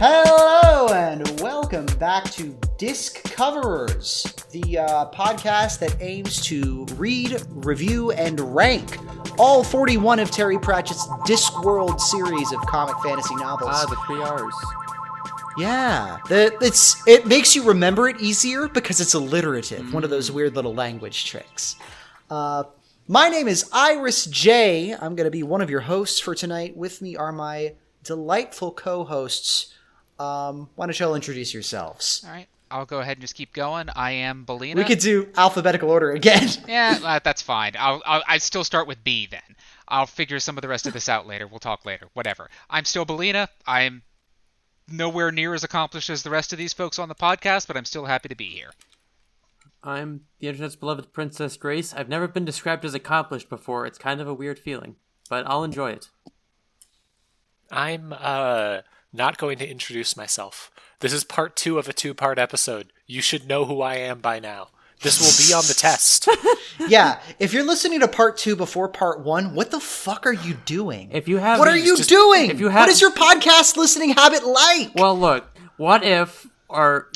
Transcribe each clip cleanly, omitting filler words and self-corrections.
Hello and welcome back to Disc Coverers, the podcast that aims to read, review, and rank all 41 of Terry Pratchett's Discworld series of comic fantasy novels. The 3 R's. Yeah, it makes you remember it easier because it's alliterative, one of those weird little language tricks. My name is Iris J. I'm going to be one of your hosts for tonight. With me are my delightful co-hosts. Why don't y'all introduce yourselves? All right, I'll go ahead and just keep going. I am BALINA. We could do alphabetical order again. Yeah, that's fine. I still start with B then. I'll figure some of the rest of this out later. We'll talk later. Whatever. I'm still BALINA. I'm nowhere near as accomplished as the rest of these folks on the podcast, but I'm still happy to be here. I'm the internet's beloved Princess Grace. I've never been described as accomplished before. It's kind of a weird feeling, but I'll enjoy it. I'm not going to introduce myself. This is part 2 of a 2-part episode. You should know who I am by now. This will be on the test. Yeah, if you're listening to part 2 before part 1, what the fuck are you doing? What are you doing? What is your podcast listening habit like? Well, look, what if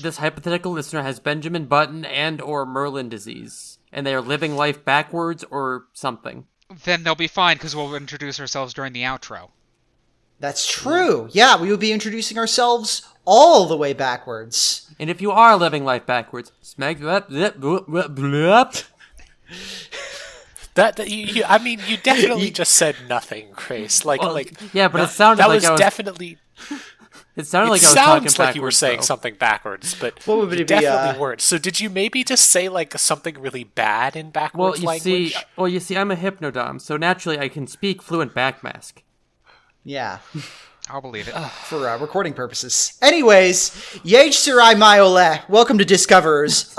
this hypothetical listener has Benjamin Button and or Merlin disease, and they are living life backwards or something? Then they'll be fine, because we'll introduce ourselves during the outro. That's true. Yeah, we would be introducing ourselves all the way backwards. And if you are living life backwards, smack that. You definitely just said nothing, Grace. Yeah, but it sounded like definitely. It sounded like I was talking backwards. Sounds like you were saying something backwards, but you definitely weren't. So did you maybe just say something really bad in backwards language? You see, I'm a hypnodom, so naturally I can speak fluent backmask. Yeah. I'll believe it. For recording purposes. Anyways, Yej Sirai Mayole, welcome to Discoverers.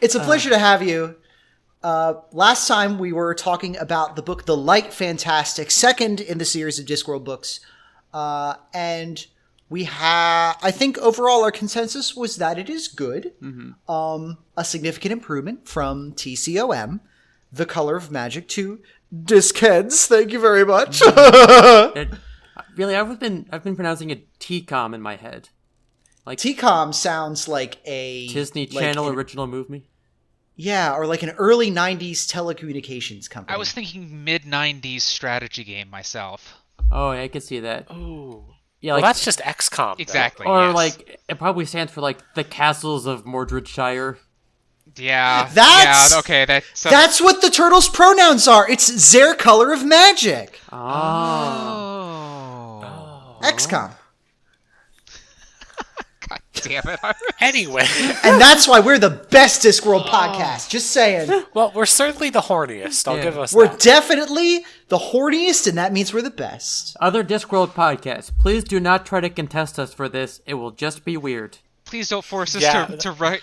It's a pleasure to have you. Last time we were talking about the book The Light Fantastic, second in the series of Discworld books. And I think overall our consensus was that it is good. Mm-hmm. A significant improvement from TCOM, The Color of Magic, to Discheads. Thank you very much. Really, I've been pronouncing it TCOM in my head. TCOM sounds like a Disney Channel original movie. Yeah, or like an early 90s telecommunications company. I was thinking mid-90s strategy game myself. Oh, yeah, I could see that. Oh. Yeah, well, that's just XCOM. Exactly. Or yes. It probably stands for the Castles of Mordredshire. Yeah. Okay. That's what the turtles' pronouns are. It's their color of magic. Oh. XCOM. God damn it. Anyway. And that's why we're the best Discworld podcast. Just saying. Well, we're certainly the horniest. I'll give us We're that. definitely the horniest, and that means we're the best. Other Discworld podcasts, please do not try to contest us for this. It will just be weird. Please don't force us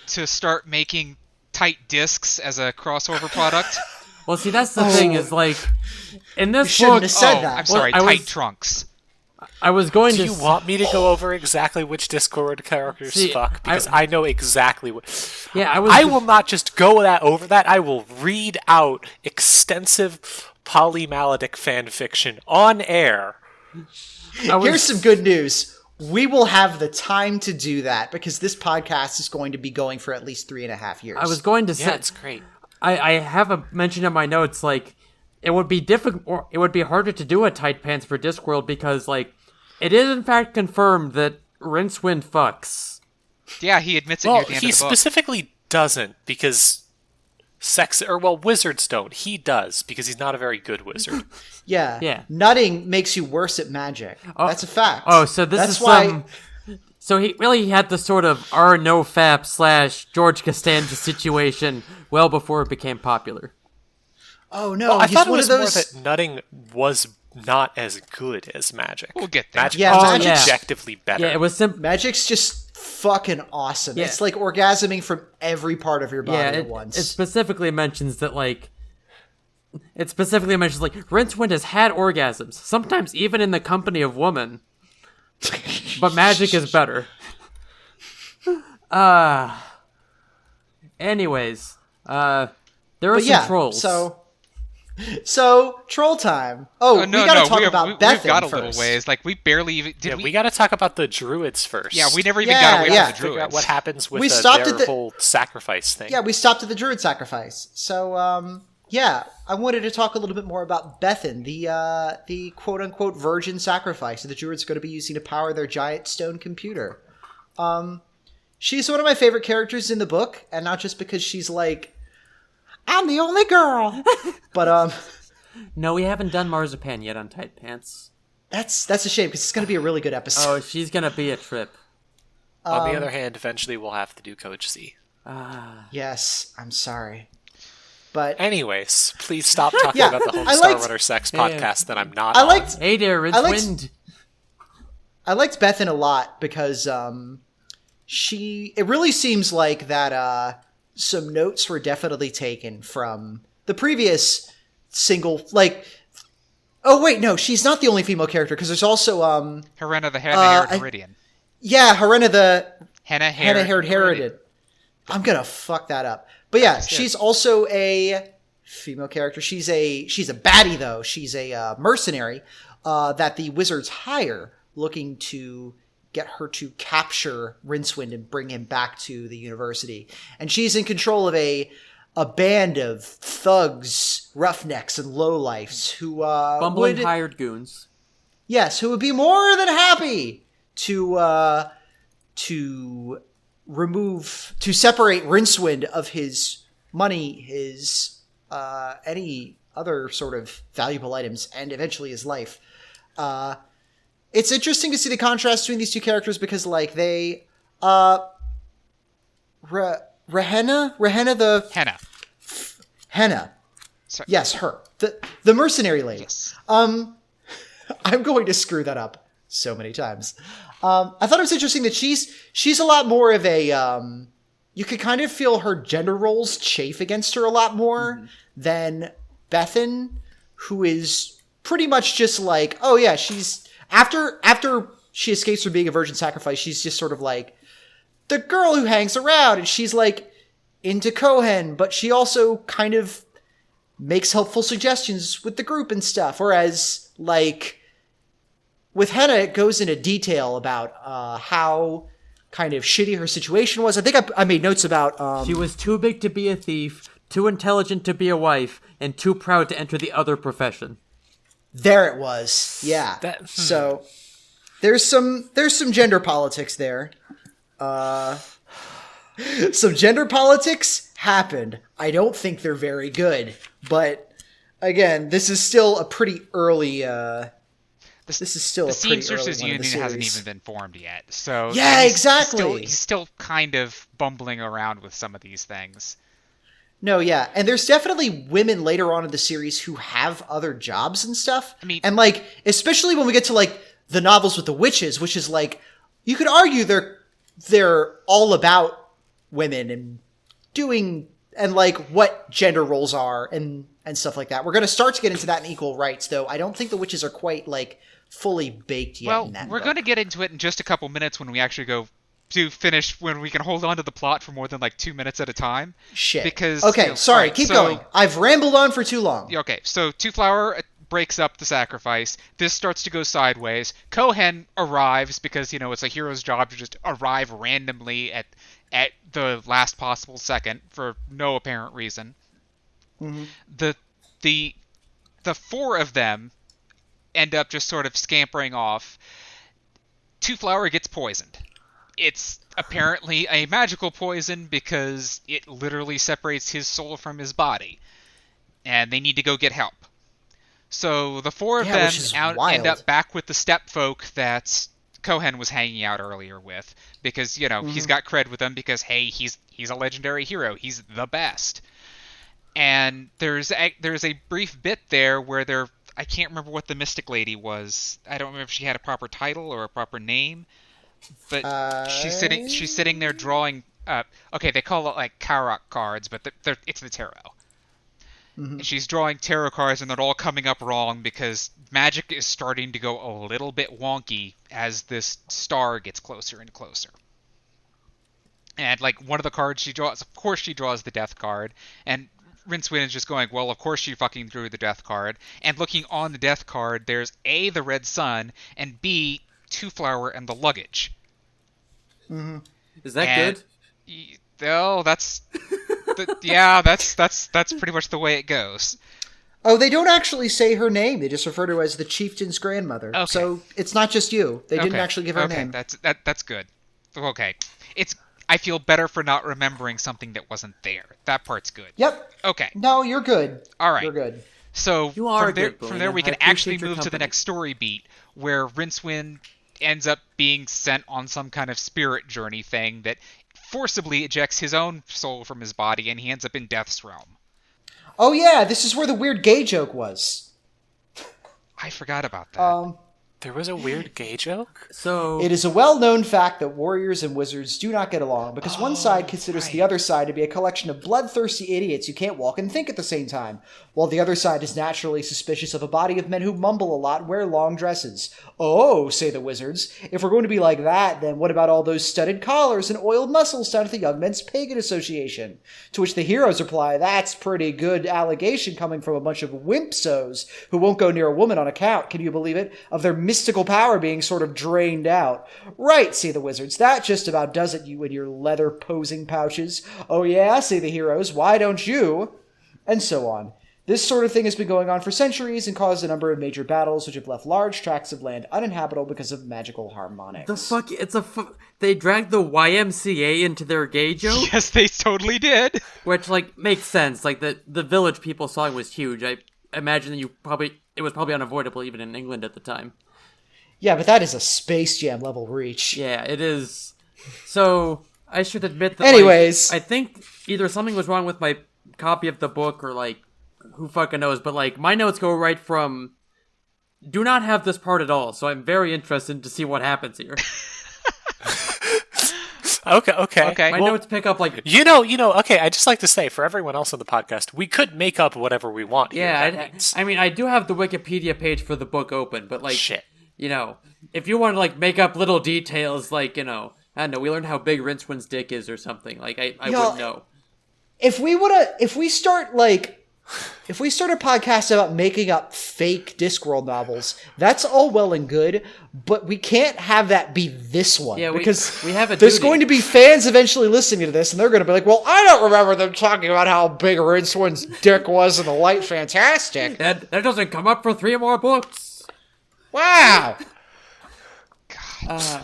to start making tight discs as a crossover product. Well, see, that's the thing is in this book. Shouldn't have said that. I'm sorry, tight trunks. I was going Do you want me to go over exactly which Discord characters fuck? Because I know exactly what. Yeah, I will not just go over that. I will read out extensive polymalodic fan fiction on air. Here's some good news. We will have the time to do that because this podcast is going to be going for at least 3.5 years. I was going to say, it's great. I have a mention in my notes it would be difficult, or it would be harder to do a tight pants for Discworld because it is in fact confirmed that Rincewind fucks. Yeah, he admits it near the end of the book. He specifically doesn't because wizards don't. He does because he's not a very good wizard. Yeah. Nutting makes you worse at magic. That's a fact. Oh, so that's why. So he had the sort of /NoFap / George Costanza situation well before it became popular. Oh no! Well, I thought it was more that nutting was not as good as magic. We'll get there. Magic was objectively better. Yeah, it was Magic's just fucking awesome. Yeah. It's like orgasming from every part of your body at once. It specifically mentions that Rincewind has had orgasms, sometimes even in the company of women. But magic is better. Anyways, there are some trolls. So So, troll time. Oh, we gotta talk about Bethan we've got a first. little ways. Like, we barely even... we got to talk about the druids first. Yeah, we never even got away from the Figure out druids. what happens with We stopped at their the- whole sacrifice thing. Yeah, we stopped at the druid sacrifice. So, yeah, I wanted to talk a little bit more about Bethan, the quote-unquote virgin sacrifice that the druids are going to be using to power their giant stone computer. She's one of my favorite characters in the book, and not just because she's like, I'm the only girl, but No, we haven't done Marzipan yet on Tight Pants. that's a shame because it's going to be a really good episode. Oh, she's gonna be a trip. On the other hand, eventually we'll have to do Coach C. Yes, I'm sorry, but Anyways, please stop talking Yeah, about the I Homestar liked- Runner sex Yeah. podcast that I'm not I on. liked Hey there, it's I liked- Wind. I liked Bethan a lot because it really seems like that some notes were definitely taken from the previous single, like, oh wait, no, she's not the only female character because there's also Helena the Henna-haired Heridian. Helena the Henna-haired Henna-haired Heroded. I'm gonna fuck that up. But yeah, she's also a female character. She's a baddie though. She's a mercenary that the wizards hire, looking to get her to capture Rincewind and bring him back to the university. And she's in control of a band of thugs, roughnecks, and lowlifes who Bumbling hired goons. Yes, who would be more than happy to separate Rincewind of his money, his any other sort of valuable items, and eventually his life. It's interesting to see the contrast between these two characters because, like, they Henna Sorry. yes, her, the mercenary lady. Yes. I'm going to screw that up so many times. I thought it was interesting that she's a lot more of a you could kind of feel her gender roles chafe against her a lot more than Bethan, who is pretty much just like, oh yeah, she's after she escapes from being a virgin sacrifice, she's just sort of like the girl who hangs around, and she's like into Cohen, but she also kind of makes helpful suggestions with the group and stuff. Whereas, like, with Henna, it goes into detail about how kind of shitty her situation was. I think I made notes about... She was too big to be a thief, too intelligent to be a wife, and too proud to enter the other profession. There it was. Yeah. So there's some gender politics there. Some gender politics happened. I don't think they're very good, but again, this is still a pretty early. This is still The a pretty Seamsters early one in the Union hasn't series. even been formed yet, so Yeah, he's exactly. He's still kind of bumbling around with some of these things. No, yeah, and there's definitely women later on in the series who have other jobs and stuff. I mean- and like, especially when we get to like the novels with the witches, which is like, you could argue they're all about women and doing and like what gender roles are and stuff like that. We're going to start to get into that in Equal Rights, though. I don't think the witches are quite like fully baked yet. Well, in that we're book. going to get into it in just a couple minutes when we actually go to finish, when we can hold on to the plot for more than like 2 minutes at a time. Shit. Because okay, you know, sorry, alright, keep so- going. I've rambled on for too long. Okay, so Two Flower breaks up the sacrifice. This starts to go sideways. Cohen arrives because, you know, it's a hero's job to just arrive randomly at the last possible second for no apparent reason. Mm-hmm. The four of them end up just sort of scampering off. Two Flower gets poisoned. It's apparently a magical poison because it literally separates his soul from his body. And they need to go get help. So the four of them which is end wild. up back with the step folk that Cohen was hanging out earlier with. Because, you know, he's got cred with them because, hey, he's a legendary hero. He's the best. And there's a brief bit there where I can't remember what the Mystic Lady was. I don't remember if she had a proper title or a proper name. But she's sitting there drawing. Okay, they call it like Karok cards, but it's the tarot. And she's drawing tarot cards, and they're all coming up wrong because magic is starting to go a little bit wonky as this star gets closer and closer. And like one of the cards she draws, of course, she draws the death card, and Rincewind is just going, well, of course she fucking drew the death card. And looking on the death card, there's A, the red sun, and B, Two Flower and the luggage. Mm-hmm. Is that good? Oh, that's that's pretty much the way it goes. Oh, they don't actually say her name. They just refer to her as the chieftain's grandmother. Okay. So it's not just you. They didn't actually give her a name. That's good. Okay. I feel better for not remembering something that wasn't there. That part's good. Yep. Okay. No, you're good. All right. You're good. So you are from there we can actually move to the next story beat where Rincewind ends up being sent on some kind of spirit journey thing that forcibly ejects his own soul from his body, and he ends up in Death's realm. Oh yeah, this is where the weird gay joke was. I forgot about that. There was a weird gay joke? So it is a well-known fact that warriors and wizards do not get along because one side considers the other side to be a collection of bloodthirsty idiots who can't walk and think at the same time, while the other side is naturally suspicious of a body of men who mumble a lot and wear long dresses. Oh, say the wizards, if we're going to be like that, then what about all those studded collars and oiled muscles down at the Young Men's Pagan Association? To which the heroes reply, that's pretty good allegation coming from a bunch of wimpsos who won't go near a woman on account, can you believe it, of their mystical power being sort of drained out. Right, say the wizards, that just about does it, you and your leather posing pouches. Oh yeah, say the heroes, why don't you? And so on. This sort of thing has been going on for centuries and caused a number of major battles which have left large tracts of land uninhabitable because of magical harmonics. The fuck? They dragged the YMCA into their gay joke? Yes, they totally did. Which, makes sense. The village people song was huge. I imagine that it was probably unavoidable even in England at the time. Yeah, but that is a Space Jam level reach. Yeah, it is. So, I should admit that, anyways, I think either something was wrong with my copy of the book or, who fucking knows, but, my notes go right from, do not have this part at all, so I'm very interested to see what happens here. Okay. My notes pick up, okay, I'd just like to say, for everyone else on the podcast, we could make up whatever we want here. Yeah, I do have the Wikipedia page for the book open, but, shit. If you want to, make up little details, I don't know, we learned how big Rincewind's dick is or something, I wouldn't know. If we start a podcast about making up fake Discworld novels, that's all well and good, but we can't have that be this one. Yeah, because we have a there's duty. going to be fans eventually listening to this, and they're going to be like, well, I don't remember them talking about how big Rincewind's dick was in The Light Fantastic. That doesn't come up for 3 more books. Wow.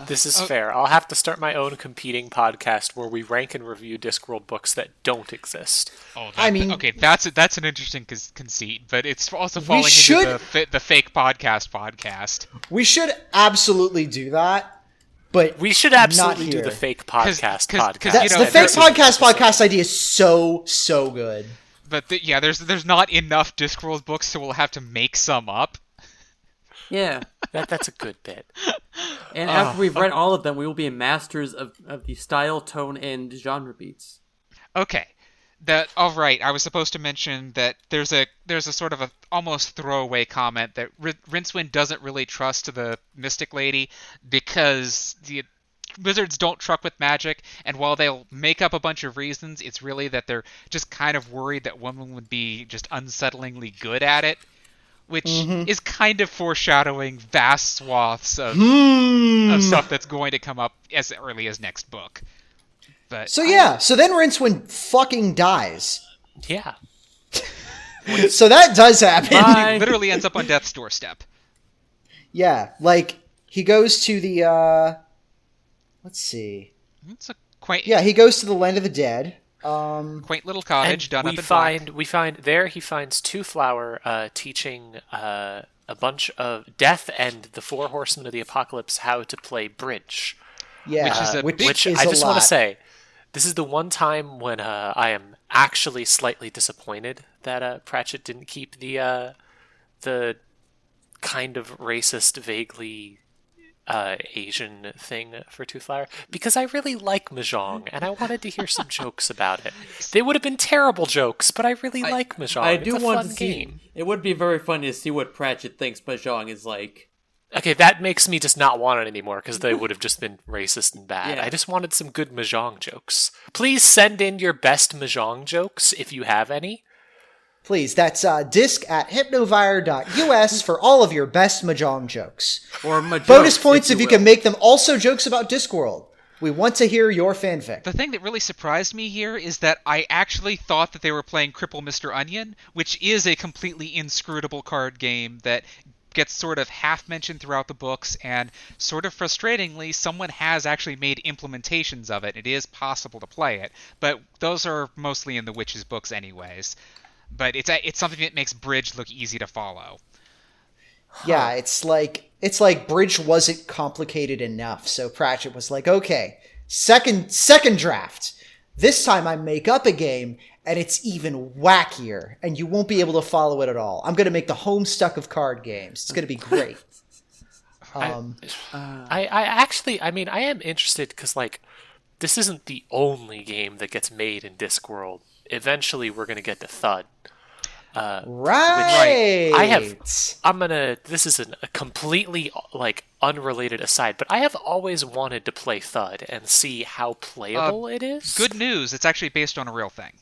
This is fair. I'll have to start my own competing podcast where we rank and review Discworld books that don't exist. Oh, okay, that's an interesting conceit, but it's also falling into the fake podcast. We should absolutely do that, but we should absolutely do the fake podcast. The fake podcast idea is so good. But there's not enough Discworld books, so we'll have to make some up. Yeah. That's a good bit. And after we've read all of them, we will be masters of the style, tone, and genre beats. Okay. All right. I was supposed to mention that there's a sort of a almost throwaway comment that Rincewind doesn't really trust the Mystic Lady because the wizards don't truck with magic, and while they'll make up a bunch of reasons, it's really that they're just kind of worried that women would be just unsettlingly good at it. Which is kind of foreshadowing vast swaths of stuff that's going to come up as early as next book. But so then Rincewind fucking dies. Yeah. So that does happen. He literally ends up on death's doorstep. Yeah, he goes to the let's see. It's a quaint. Yeah, he goes to the land of the dead. Quaint little cottage done up in black. We find there he finds Two Flower teaching a bunch of Death and the 4 Horsemen of the Apocalypse how to play bridge. Yeah, which I just want to say, this is the one time when I am actually slightly disappointed that Pratchett didn't keep the kind of racist, vaguely Asian thing for Two Flower, because I really like Mahjong and I wanted to hear some jokes about it. They would have been terrible jokes, but I really like Mahjong. I do it's a want fun to see. game. It would be very funny to see what Pratchett thinks Mahjong is like. Okay, that makes me just not want it anymore because they would have just been racist and bad. Yeah. I just wanted some good Mahjong jokes. Please send in your best Mahjong jokes if you have any. Please, that's disc@hypnovire.us for all of your best Mahjong jokes. Or Mahjong, Bonus points if you will. can make them also jokes about Discworld. We want to hear your fanfic. The thing that really surprised me here is that I actually thought that they were playing Cripple Mr. Onion, which is a completely inscrutable card game that gets sort of half mentioned throughout the books, and sort of frustratingly, someone has actually made implementations of it. It is possible to play it, but those are mostly in the Witch's books anyways. But it's something that makes Bridge look easy to follow. Yeah, it's like Bridge wasn't complicated enough, so Pratchett was like, okay, second draft. This time I make up a game, and it's even wackier, and you won't be able to follow it at all. I'm going to make the Homestuck of card games. It's going to be great. I am interested because, like, this isn't the only game that gets made in Discworld. Eventually, we're going to get to Thud. Right. This is a completely, like, unrelated aside, but I have always wanted to play Thud and see how playable it is. Good news, it's actually based on a real thing.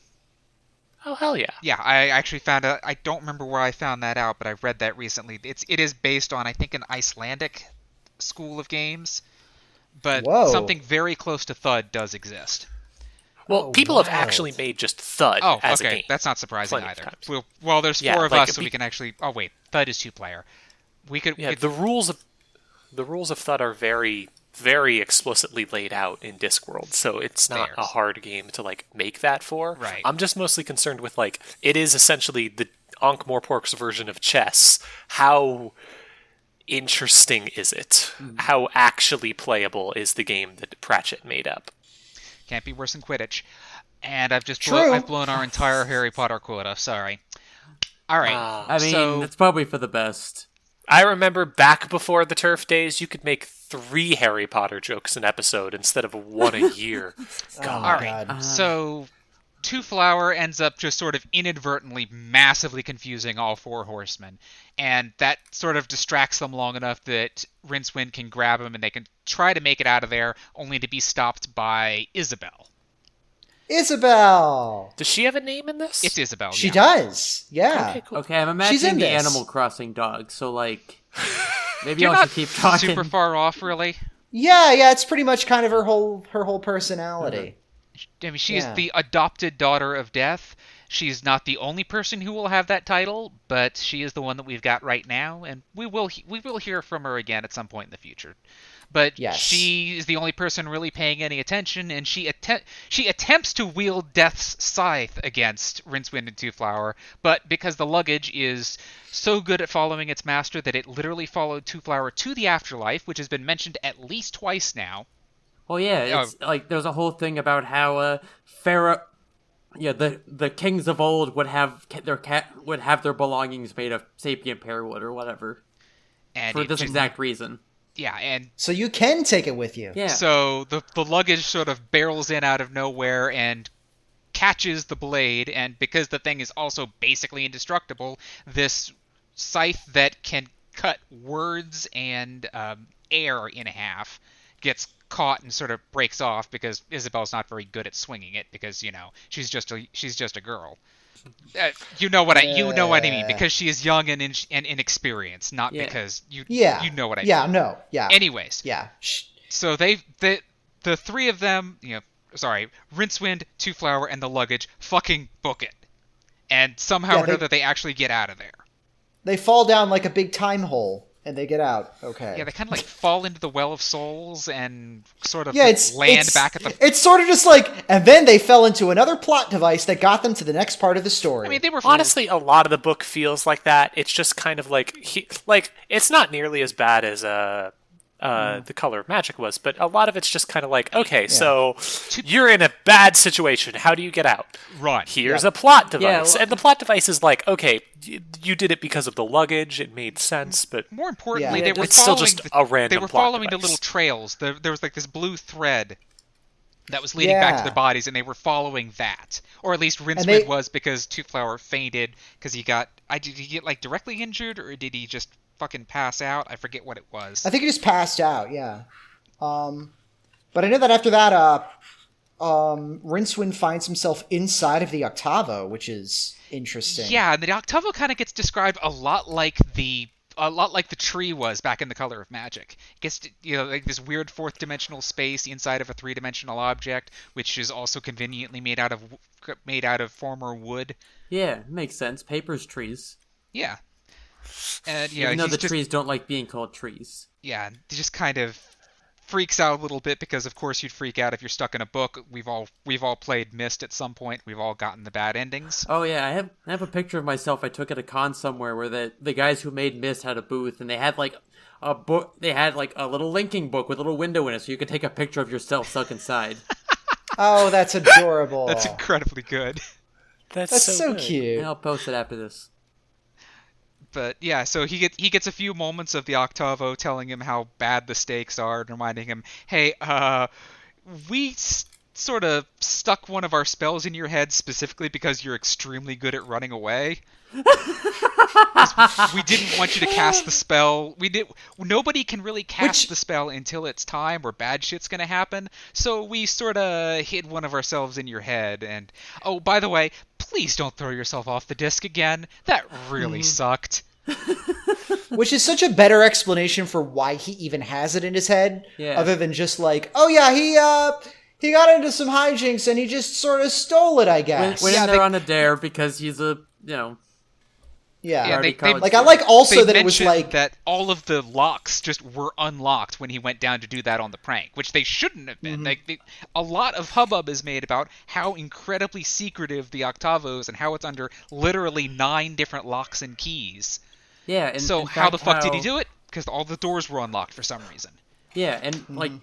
Oh, hell yeah. Yeah, I actually found out, I don't remember where I found that out, but I read that recently. It is based on, I think, an Icelandic school of games, but something very close to Thud does exist. Well, people have actually made just Thud as a game. That's not surprising Plenty of either. times. Well, there's four of us, so we can actually... Oh, wait, Thud is 2-player. The rules of Thud are very, very explicitly laid out in Discworld, so it's not a hard game to, like, make that for. Right. I'm just mostly concerned with, like, it is essentially the Ankh-Morpork's version of chess. How interesting is it? How actually playable is the game that Pratchett made up? Can't be worse than Quidditch. And I've blown our entire Harry Potter quota. Sorry. All right. I mean, it's probably for the best. I remember back before the turf days, you could make 3 Harry Potter jokes an episode instead of 1 a year. God. All right. So, Two Flower ends up just sort of inadvertently massively confusing all 4 horsemen. And that sort of distracts them long enough that Rincewind can grab him and they can try to make it out of there, only to be stopped by Isabel. Isabel! Does she have a name in this? It's Isabel, She does, yeah. Okay, cool. Okay, I'm She's in imagining the this. Animal Crossing dog, so, like, maybe You're I'll not just keep talking. super far off, really. Yeah, it's pretty much kind of her whole personality. I mean, she is the adopted daughter of death. She's not the only person who will have that title, but she is the one that we've got right now, and we will hear from her again at some point in the future. But she is the only person really paying any attention, and she attempts to wield Death's scythe against Rincewind and Two Flower, but because the luggage is so good at following its master that it literally followed Two Flower to the afterlife, which has been mentioned at least twice now. Well, yeah, it's like there's a whole thing about how Pharaoh, the kings of old would have their belongings made of sapient pearwood or whatever, and for this exact reason. Yeah, and so you can take it with you. Yeah. So the luggage sort of barrels in out of nowhere and catches the blade, and because the thing is also basically indestructible, this scythe that can cut words and air in half gets caught and sort of breaks off because Isabel's not very good at swinging it because she's just a girl. You know what I mean, because she is young and inexperienced, not because you know what I mean. Anyways, so the 3 of them, Rincewind, Two Flower, and the luggage fucking book it, and somehow or another they actually get out of there. They fall down like a big time hole. And they get out. Okay. Yeah, they kind of like fall into the Well of Souls and sort of it's back at the... It's sort of just like... And then they fell into another plot device that got them to the next part of the story. I mean, they were... Honestly, a lot of the book feels like that. It's just kind of like... it's not nearly as bad as The Color of Magic was, but a lot of it's just kind of like, okay, so you're in a bad situation. How do you get out? Run. Here's a plot device. And the plot device is like, okay, you did it because of the luggage. It made sense, but... More importantly, it's still just a random They were plot following device. the little trails. There was like this blue thred that was leading back to their bodies, and they were following that. Or at least Rincewind was, because Two Flower fainted because he got... Did he get like directly injured, or did he just fucking pass out? I forget what it was. I think he just passed out, yeah. But I know that after that, Rincewind finds himself inside of the Octavo, which is interesting. Yeah, and the Octavo kind of gets described a lot like the tree was back in The Color of Magic. It gets like this weird fourth dimensional space inside of a three-dimensional object, which is also conveniently made out of former wood. Yeah, makes sense. Paper's trees. Yeah, and Even though the trees don't like being called trees. Yeah, he just kind of freaks out a little bit because, of course, you'd freak out if you're stuck in a book. We've all played Myst at some point. We've all gotten the bad endings. Oh yeah, I have a picture of myself I took at a con somewhere where the guys who made Myst had a booth and they had like a book. They had like a little linking book with a little window in it, so you could take a picture of yourself stuck inside. Oh, that's adorable. That's incredibly good. That's so good. cute. And I'll post it after this. But yeah, so he gets a few moments of the Octavo telling him how bad the stakes are and reminding him, hey, we sort of stuck one of our spells in your head specifically because you're extremely good at running away. We didn't want you to cast the spell. Nobody can really cast the spell until it's time or bad shit's gonna happen. So we sort of hid one of ourselves in your head. And oh, by the way, please don't throw yourself off the disc again. That really sucked. Which is such a better explanation for why he even has it in his head, Yeah. other than just like, oh yeah, he got into some hijinks and he just sort of stole it, I guess. Went in there on a dare because he's a Yeah, they like I like also they that it was mentioned like that all of the locks just were unlocked when he went down to do that on the prank, which they shouldn't have been. A lot of hubbub is made about how incredibly secretive the Octavo is and how it's under literally 9 different locks and keys. yeah. And So in how the fact, fuck did he do it? Because all the doors were unlocked for some reason. Yeah, and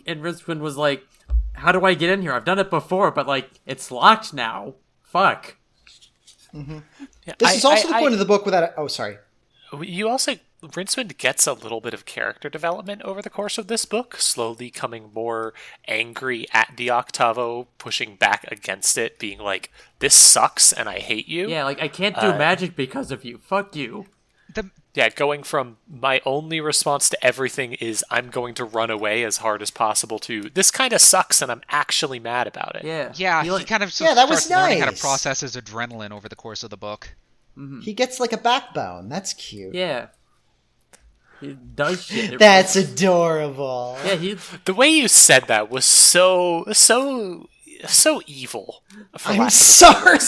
and Rincewind was like, "How do I get in here? I've done it before, but like it's locked now. Fuck." Yeah, this is also the point of the book without. Oh, sorry. You also, Rincewind gets a little bit of character development over the course of this book, slowly coming more angry at the Octavo, pushing back against it, being like, "This sucks and I hate you." Yeah, like I can't do magic because of you. Fuck you. Yeah, going from my only response to everything is I'm going to run away as hard as possible to this kind of sucks and I'm actually mad about it. Yeah. Yeah, he kind of that was starts learning how to nice. process his adrenaline over the course of the book. He gets like a backbone. That's cute. Yeah. He does shit. That's adorable. Yeah, he. The way you said that was so evil. I'm sorry.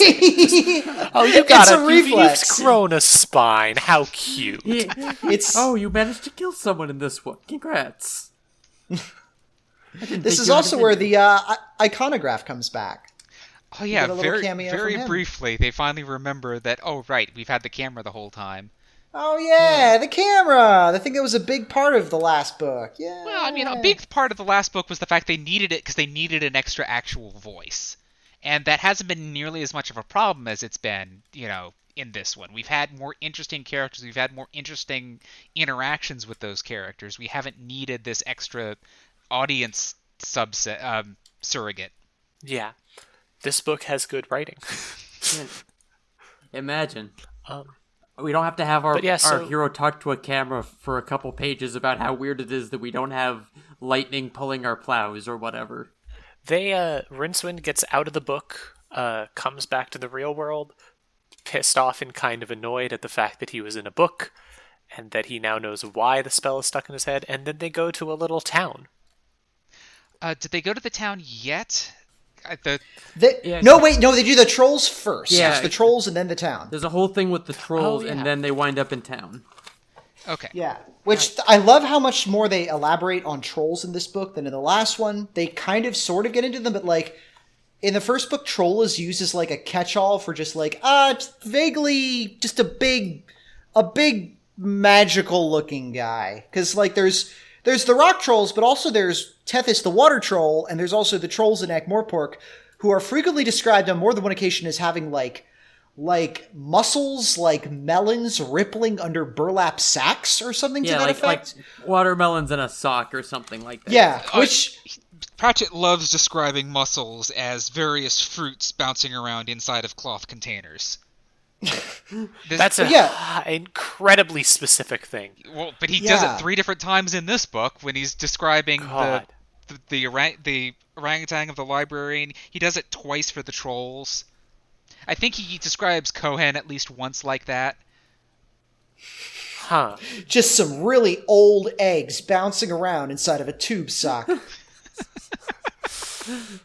Oh, you got It's a reflex. You've grown a spine. How cute. It's Oh, you managed to kill someone in this one. Congrats. this is also where the iconograph comes back. Oh yeah, get a little very cameo very from him. briefly they finally remember that, oh right, we've had the camera the whole time. Oh yeah, the camera. I think that was a big part of the last book. Yeah. Well, I mean, a big part of the last book was the fact they needed it because they needed an extra actual voice. And that hasn't been nearly as much of a problem as it's been, in this one. We've had more interesting characters. We've had more interesting interactions with those characters. We haven't needed this extra audience surrogate. Yeah. This book has good writing. Imagine. We don't have to have our so- hero talk to a camera for a couple pages about how weird it is that we don't have lightning pulling our plows or whatever. Rincewind gets out of the book, comes back to the real world, pissed off and kind of annoyed at the fact that he was in a book, and that he now knows why the spell is stuck in his head, and then they go to a little town. Did they go to the town yet? No, they do the trolls first. Yeah. It's the trolls and then the town. There's a whole thing with the trolls, yeah. and then they wind up in town. Okay. Yeah, which I love how much more they elaborate on trolls in this book than in the last one. They kind of sort of get into them, but like in the first book, troll is used as like a catch-all for just like just vaguely just a big magical looking guy. Because like there's the rock trolls, but also there's Tethys the water troll, and there's also the trolls in Ankh-Morpork, who are frequently described on more than one occasion as having like muscles like melons rippling under burlap sacks or something to that effect. Like watermelons in a sock or something like that. Yeah, which Pratchett loves describing muscles as various fruits bouncing around inside of cloth containers. That's an incredibly specific thing. Well, but he does it 3 different times in this book when he's describing God. the orangutan of the librarian. He does it twice for the trolls. I think he describes Kohen at least once like that. Huh. Just some really old eggs bouncing around inside of a tube sock.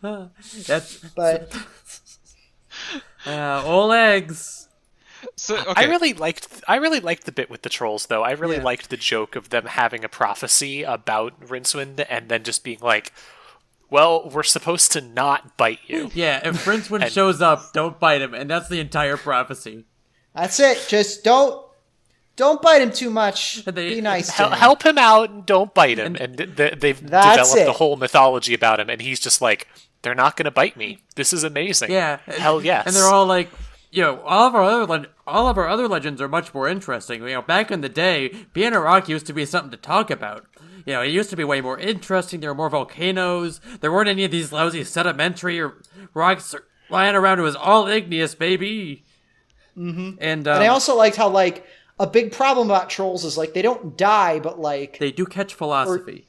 But old eggs. So okay. I really liked the bit with the trolls, though. I really liked the joke of them having a prophecy about Rincewind and then just being like, well, we're supposed to not bite you. Yeah, if Rincewind shows up, don't bite him, and that's the entire prophecy. that's it. Just don't bite him too much. Be nice to him. Help him out and don't bite him. And they've developed it. the whole mythology about him, and he's just like, they're not going to bite me. This is amazing. Yeah. Hell yes. And they're all like, all of our other legends are much more interesting. Back in the day, being a rock used to be something to talk about. It used to be way more interesting. There were more volcanoes. There weren't any of these lousy sedimentary or rocks lying around. It was all igneous, baby. Mm-hmm. And I also liked how, like, a big problem about trolls is, like, they don't die, but, like... they do catch philosophy.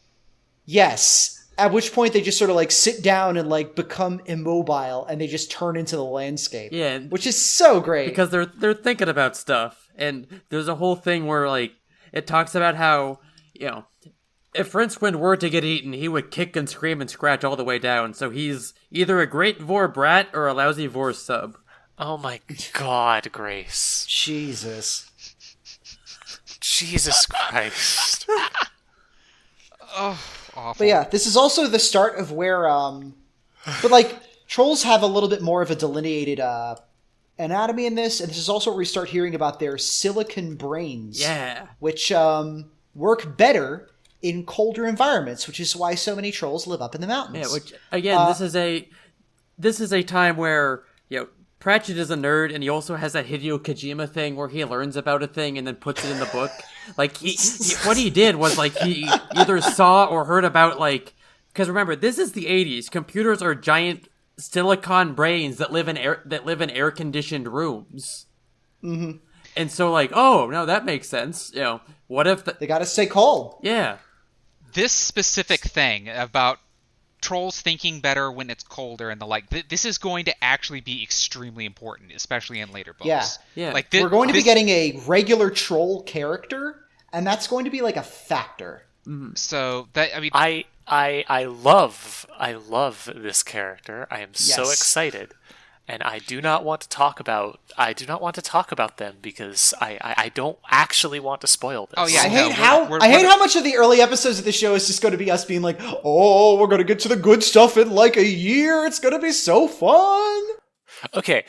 Yes. At which point they just sort of, like, sit down and, like, become immobile, and they just turn into the landscape. Yeah. Which is so great. Because they're thinking about stuff. And there's a whole thing where, like, it talks about how, if Rincewind were to get eaten, he would kick and scream and scratch all the way down. So he's either a great Vor brat or a lousy Vor sub. Oh my God, Grace. Jesus Christ. Oh, awful. But yeah, this is also the start of where, but like, trolls have a little bit more of a delineated, anatomy in this, and this is also where we start hearing about their silicon brains. Yeah. Which, work better in colder environments, which is why so many trolls live up in the mountains. Yeah, which, again, this is a time where, Pratchett is a nerd, and he also has that Hideo Kojima thing where he learns about a thing and then puts it in the book. Like, what he did was, like, he either saw or heard about, like... Because remember, this is the 80s. Computers are giant silicon brains that live in air-conditioned rooms. Mm-hmm. And so, like, oh, no, that makes sense. What if... They gotta stay cold. Yeah. This specific thing about trolls thinking better when it's colder and the like, this is going to actually be extremely important, especially in later books. Yeah. Like, We're going to be getting a regular troll character, and that's going to be like a factor. So that, I mean, I love this character. I am so Yes. excited, and I do not want to talk about them because I don't actually want to spoil this. Oh, yeah. I No, hate how much of the early episodes of the show is just going to be us being like, oh, we're going to get to the good stuff in like a year. It's going to be so fun. Okay,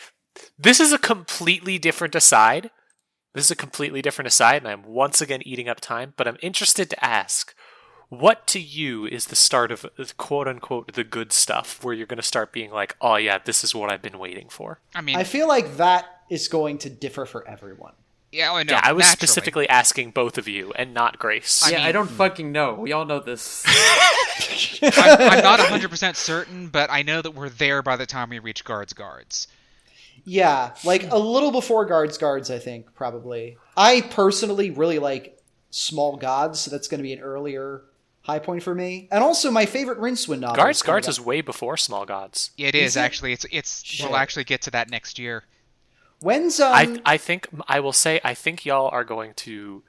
this is a completely different aside. And I'm once again eating up time, but I'm interested to ask, what to you is the start of quote-unquote the good stuff, where you're going to start being like, oh yeah, this is what I've been waiting for? I mean, I feel like that is going to differ for everyone. yeah, I know. Yeah, I was naturally. specifically asking both of you and not Grace. I don't fucking know. We all know this. I'm not 100% certain, but I know that we're there by the time we reach guards. Yeah, like a little before guards, I think, probably. I personally really like Small Gods, so that's going to be an earlier high point for me. And also my favorite Rincewind novel. Guards is way before Small Gods. Yeah, it is actually. It's Shit. we'll actually get to that next year. When's I think y'all are going to...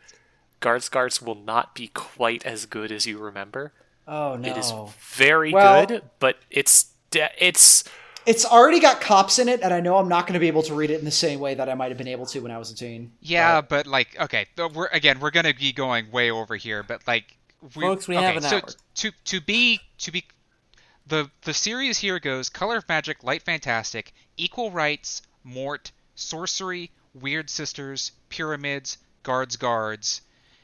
Guards will not be quite as good as you remember. Oh no. It is very Well- good, but it's It's already got cops in it, and I know I'm not going to be able to read it in the same way that I might have been able to when I was a teen. Yeah, but like, okay, we're gonna be going way over here, but like, Folks, we have an hour. To be the series here goes: Color of Magic, Light Fantastic, Equal Rights, Mort, Sorcery, Weird Sisters, Pyramids, Guards,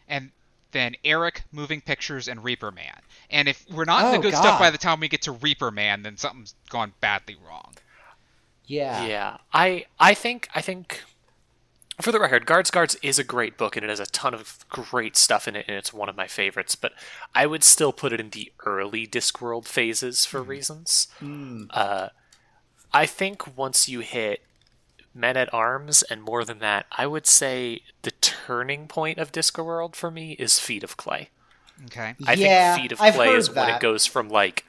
and then Eric, Moving Pictures, and Reaper Man. And if we're not in the good stuff by the time we get to Reaper Man, then something's gone badly wrong. Yeah. Yeah. I think for the record, Guards is a great book and it has a ton of great stuff in it and it's one of my favorites, but I would still put it in the early Discworld phases for reasons. I think once you hit Men at Arms and more than that, I would say the turning point of Discworld for me is Feet of Clay. Okay. I Yeah, think Feet of I've Clay heard is when that. it goes from like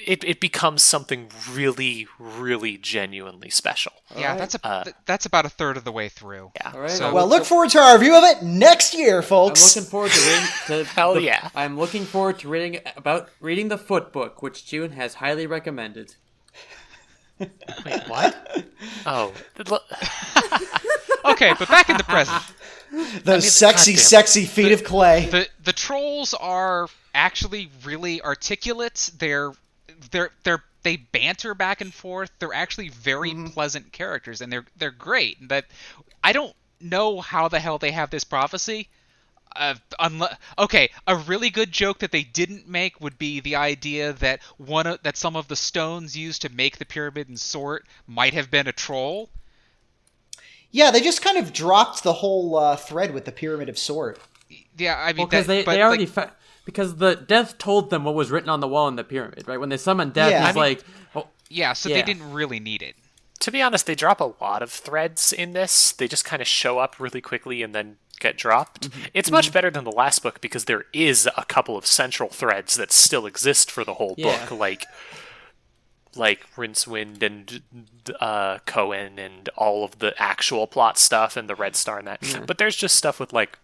it becomes something really, really genuinely special. Yeah, Alright. that's about a third of the way through. Yeah. All right. So- Well, look forward to our review of it next year, I'm folks. looking forward to reading. Hell yeah. I'm looking forward to reading the Foot book, which June has highly recommended. Wait, what? Oh. Okay, but back in the present. Those sexy, goddamn- sexy feet of clay. The trolls are actually really articulate. They banter back and forth. They're actually very pleasant characters, and they're great. But I don't know how the hell they have this prophecy. Okay, a really good joke that they didn't make would be the idea that that some of the stones used to make the pyramid and sort might have been a troll. Yeah, they just kind of dropped the whole thread with the Pyramid of Sort. Yeah, I mean, Because they already because the death told them what was written on the wall in the pyramid, right? When they summoned death, Yeah. it's like, oh, yeah, so Yeah. they didn't really need it. To be honest, they drop a lot of threads in this. They just kind of show up really quickly and then get dropped. It's much better than the last book because there is a couple of central threads that still exist for the whole Yeah. book, like Rincewind and Cohen and all of the actual plot stuff and the Red Star and that. But there's just stuff with like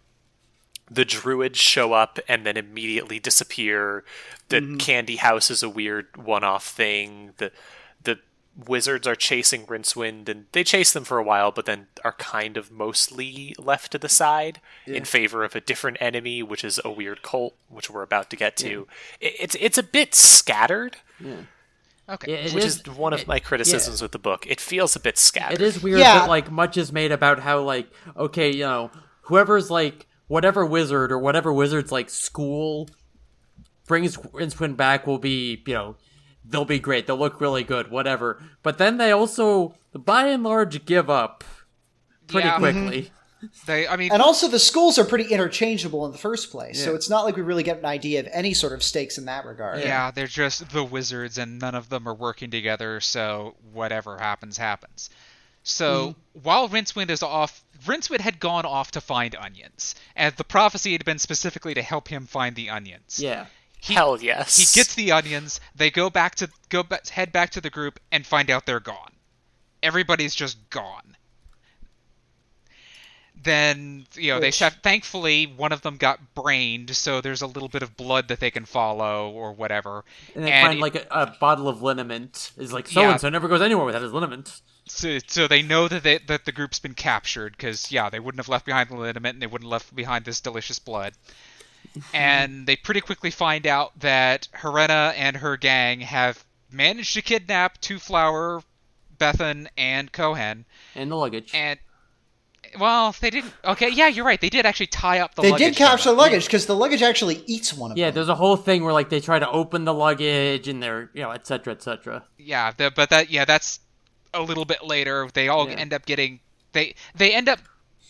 the druids show up and then immediately disappear. The Candy House is a weird one-off thing. The wizards are chasing Rincewind, and they chase them for a while, but then are kind of mostly left to the side in favor of a different enemy, which is a weird cult, which we're about to get to. It's a bit scattered, Okay. yeah, it which is one of my criticisms with the book. It feels a bit scattered. It is weird Yeah. that like much is made about how like, okay, you know, whoever's like whatever wizard or whatever wizard's like school brings Rincewind back will be, you know, they'll be great. They'll look really good, whatever. But then they also, by and large, give up pretty Yeah. quickly. I mean, And also, the schools are pretty interchangeable in the first place, so it's not like we really get an idea of any sort of stakes in that regard. yeah, they're just the wizards, and none of them are working together, so whatever happens, happens. So, while Rincewind is off, Rincewind had gone off to find onions, and the prophecy had been specifically to help him find the onions. Yeah. Hell yes. He gets the onions, they head back to the group, and find out they're gone. Everybody's just gone. Then, you know, thankfully, one of them got brained, so there's a little bit of blood that they can follow, or whatever. And they find like a bottle of liniment. It's like, so-and-so never goes anywhere without his liniment. So they know that that the group's been captured, because, yeah, they wouldn't have left behind the liniment, and they wouldn't have left behind this delicious blood. And they pretty quickly find out that Helena and her gang have managed to kidnap Two Flower, Bethan, and Cohen. And the luggage. And, well, they didn't... Okay, yeah, you're right. They did actually tie up the They luggage. did capture the luggage, because the luggage actually eats one of Yeah, them. there's a whole thing where like they try to open the luggage and they're, you know, et cetera, et cetera. Yeah, that's a little bit later. They all end up getting... They end up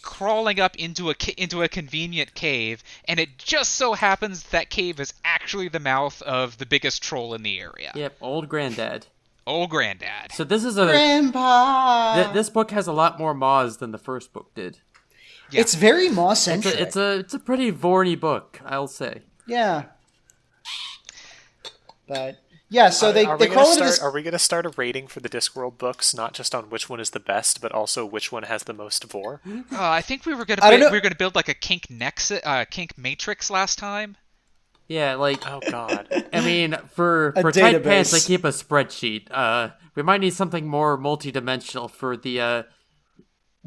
crawling up into a convenient cave, and it just so happens that cave is actually the mouth of the biggest troll in the area. Yep, old granddad. Old Granddad. So this is Grandpa! this book has a lot more moths than the first book did. Yeah. It's very Maw-centric. It's a pretty Vorny book, I'll say. Yeah. But, yeah, so they Are we crawl into this... Are we going to start a rating for the Discworld books, not just on which one is the best, but also which one has the most vor? I think we were I don't know. gonna build like a kink matrix last time. Yeah, like Oh God. I mean, for A tight pants, I database. keep a spreadsheet. We might need something more multi-dimensional for the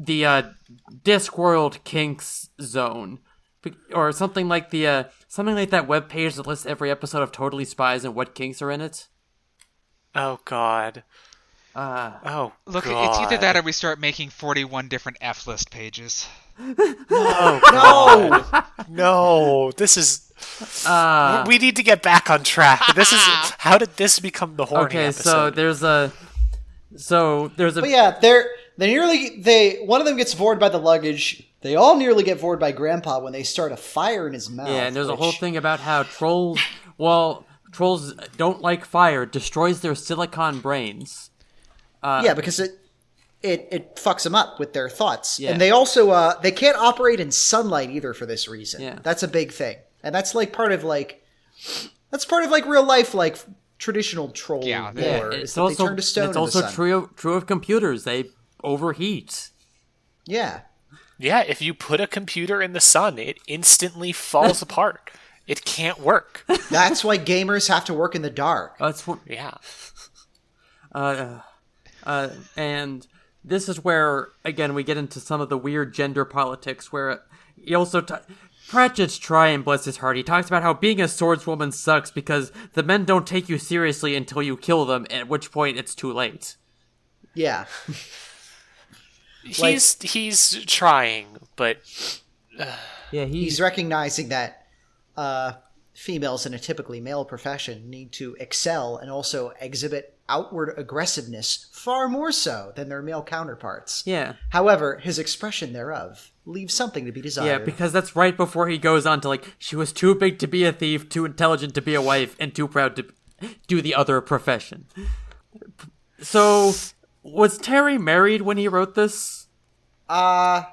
Discworld Kinks zone, or something like that webpage that lists every episode of Totally Spies and what kinks are in it. Oh God. Oh Look, God. it's either that or we start making 41 different F list pages. No! No, this is. We need to get back on track. This is. How did this become the horny Okay, episode? But yeah, one of them gets vored by the luggage. They all nearly get vored by Grandpa when they start a fire in his mouth. Yeah, and there's a whole which- thing about how trolls don't like fire, destroys their silicon brains. Yeah, because it fucks them up with their thoughts. Yeah. And they also, they can't operate in sunlight either for this reason. Yeah. That's a big thing. And that's like part of like real life, like traditional troll lore. Is that they turn to stone. It's also true of computers. They overheat. Yeah. Yeah, if you put a computer in the sun, it instantly falls apart. It can't work. That's why gamers have to work in the dark. Yeah. And this is where, again, we get into some of the weird gender politics, where he also... Pratchett's trying, bless his heart. He talks about how being a swordswoman sucks because the men don't take you seriously until you kill them, at which point it's too late. Yeah. He's trying, but... yeah, he's recognizing that females in a typically male profession need to excel and also exhibit outward aggressiveness far more so than their male counterparts. Yeah. However, his expression thereof leaves something to be desired. Yeah, because that's right before he goes on to, like, she was too big to be a thief, too intelligent to be a wife, and too proud to do the other profession. So, was Terry married when he wrote this? I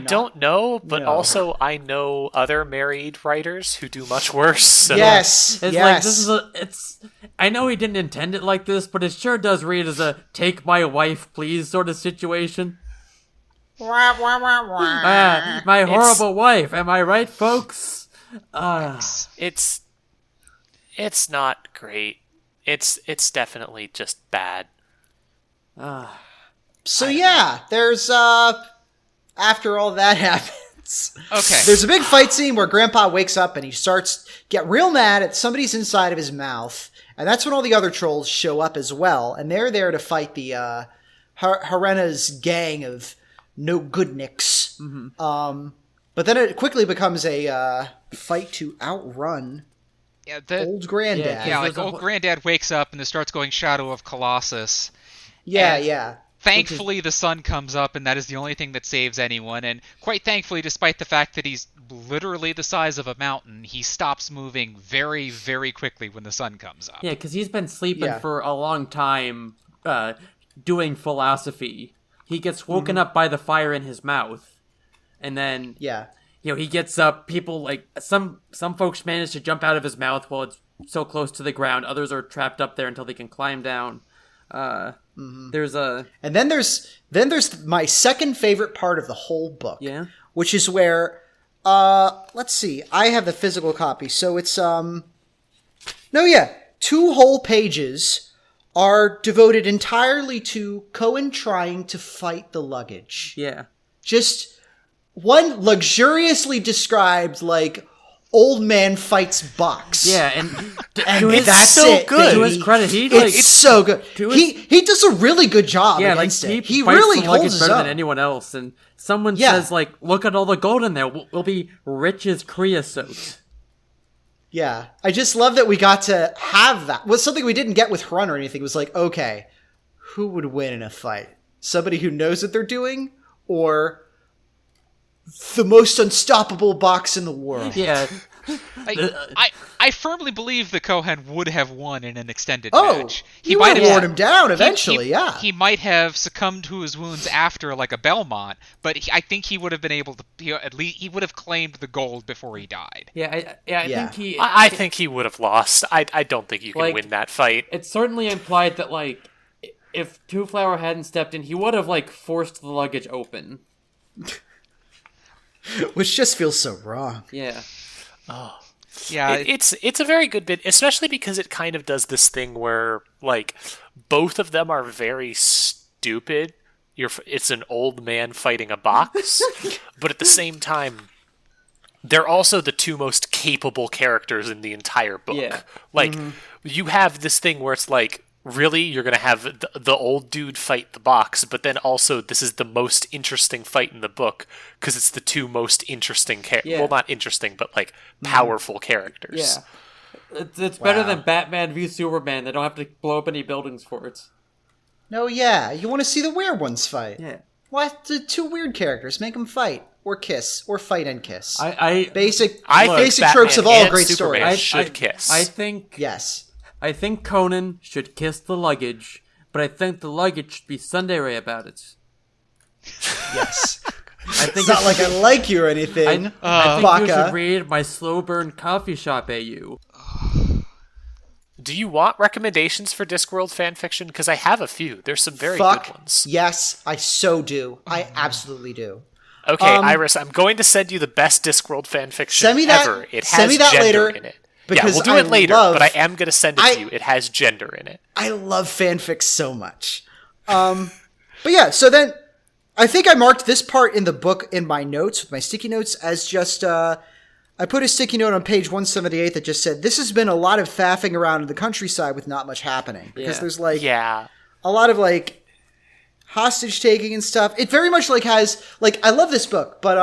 don't know, but also I know other married writers who do much worse. So. Yes, like, this is I know he didn't intend it like this, but it sure does read as a "take my wife, please" sort of situation. My horrible wife. Am I right, folks? It's not great. It's definitely just bad. So yeah, there's after all that happens, okay, there's a big fight scene where Grandpa wakes up and he starts get real mad at somebody's inside of his mouth, and that's when all the other trolls show up as well, and they're there to fight the Harena's gang of no goodniks. Mm-hmm. But then it quickly becomes a fight to outrun old Granddad. Yeah, like old Granddad wakes up and it starts going Shadow of Colossus. Yeah. Thankfully, the sun comes up, and that is the only thing that saves anyone. And quite thankfully, despite the fact that he's literally the size of a mountain, he stops moving very, very quickly when the sun comes up. Yeah, because he's been sleeping for a long time, doing philosophy. He gets woken up by the fire in his mouth, and then he gets up. People like some folks manage to jump out of his mouth while it's so close to the ground. Others are trapped up there until they can climb down. And then there's my second favorite part of the whole book, which is where let's see, I have the physical copy, so it's 2 whole pages are devoted entirely to Cohen trying to fight the luggage. Just one luxuriously described, like, old man fights box. And that's so it. good. To his credit, it's so good. He does a really good job. He really holds his better own than anyone else. And someone says, like, look at all the gold in there. We'll be rich as creosote. Yeah, I just love that we got to have that. Was something we didn't get with Run or anything. It was like, okay, who would win in a fight? Somebody who knows what they're doing, or the most unstoppable box in the world? Yeah. I firmly believe the Cohen would have won in an extended match. He might have worn him down eventually. He might have succumbed to his wounds after, like a Belmont, but I think he would have been able to. At least he would have claimed the gold before he died. I think he would have lost. I don't think you can win that fight. It's certainly implied that, like, if Two Flower hadn't stepped in, he would have, like, forced the luggage open. Which just feels so wrong. Yeah. Oh. Yeah. It's a very good bit, especially because it kind of does this thing where, like, both of them are very stupid. It's an old man fighting a box, but at the same time, they're also the two most capable characters in the entire book. Yeah. Like, you have this thing where it's like, really, you're going to have the old dude fight the box, but then also this is the most interesting fight in the book because it's the two most interesting well, not interesting, but, like, powerful characters. Yeah. It's better than Batman v Superman. They don't have to blow up any buildings for it. No, you want to see the weird ones fight. Yeah. What? The two weird characters, make them fight, or kiss, or fight and kiss. Basic Basic tropes of all great Superman stories. should kiss. I think Conan should kiss the luggage, but I think the luggage should be tsundere about it. Yes. I think It's not like I like you or anything. I think you Baka. should read my Slow Burn Coffee Shop AU. Do you want recommendations for Discworld fanfiction? Because I have a few. There's some very Fuck good ones. yes, I so do. I absolutely do. Okay, Iris, I'm going to send you the best Discworld fanfiction Send me that- ever. It has send me that gender later, in it. because we'll do I it later, love- but I am going to send it I- to you. It has gender in it. I love fanfic so much. But yeah, so then I think I marked this part in the book in my notes with my sticky notes as just I put a sticky note on page 178 that just said this has been a lot of faffing around in the countryside with not much happening because Yeah. there's like Yeah. a lot of like hostage taking and stuff. It very much like has like I love this book, but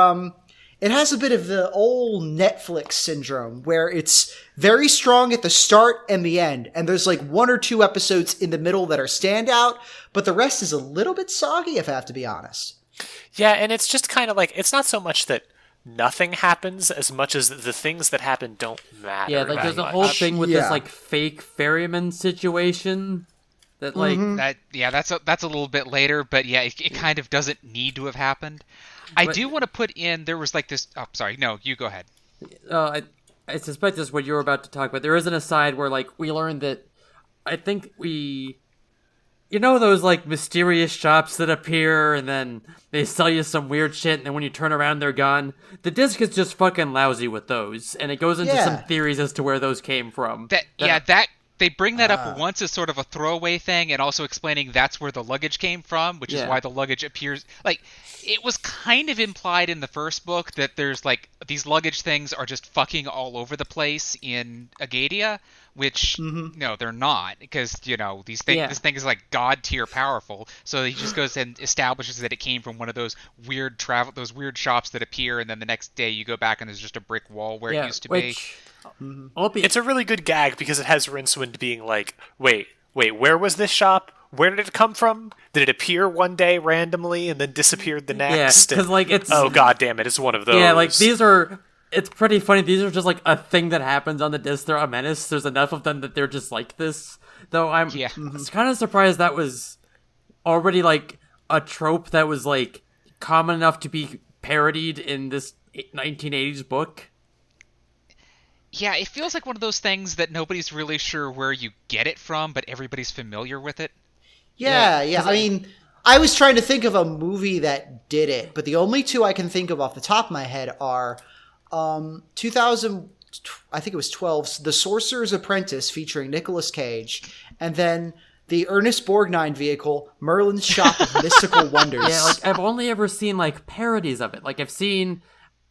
it has a bit of the old Netflix syndrome where it's very strong at the start and the end, and there's like one or two episodes in the middle that are standout, but the rest is a little bit soggy, if I have to be honest. Yeah, and it's just kind of like, it's not so much that nothing happens as much as the things that happen don't matter. Yeah, like there's a that whole much. thing with Yeah. this like fake ferryman situation that like That's a little bit later, but yeah, it kind of doesn't need to have happened. I do want to put in, there was like this, oh, sorry, no, you go ahead. I suspect this is what you were about to talk about. There is an aside where like we learned that I think you know those like mysterious shops that appear and then they sell you some weird shit and then when you turn around they're gone? The disc is just fucking lousy with those, and it goes into Yeah. some theories as to where those came from. That they bring that up once as sort of a throwaway thing, and also explaining that's where the luggage came from, which is Yeah. why the luggage appears. Like, it was kind of implied in the first book that there's like these luggage things are just fucking all over the place in Agadia, which no, they're not, because you know these things. Yeah. This thing is like god tier powerful. So he just goes and establishes that it came from one of those weird those weird shops that appear, and then the next day you go back and there's just a brick wall where it used to be. which, albeit- It's a really good gag because it has Rincewind being like, wait, where was this shop? Where did it come from? Did it appear one day randomly and then disappeared the next? 'cause, like, it's- oh god damn it, it's one of those. Yeah, like these are. It's pretty funny. These are just like a thing that happens on the disc. They're a menace. There's enough of them that they're just like this. Though I'm kind of surprised that was already like a trope that was like common enough to be parodied in this 1980s book. Yeah, it feels like one of those things that nobody's really sure where you get it from, but everybody's familiar with it. Yeah. I mean, I was trying to think of a movie that did it, but the only two I can think of off the top of my head are 2000, I think it was 12's The Sorcerer's Apprentice featuring Nicolas Cage, and then the Ernest Borgnine vehicle, Merlin's Shop of Mystical Wonders. Yeah, like I've only ever seen like parodies of it. Like I've seen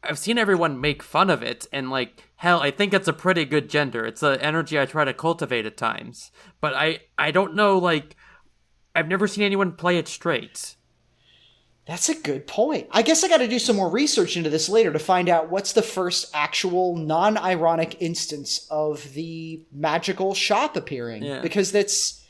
everyone make fun of it, and like hell, I think it's a pretty good gender. It's an energy I try to cultivate at times, but I don't know. Like I've never seen anyone play it straight. That's a good point. I guess I got to do some more research into this later to find out what's the first actual non-ironic instance of the magical shop appearing. Yeah. Because it's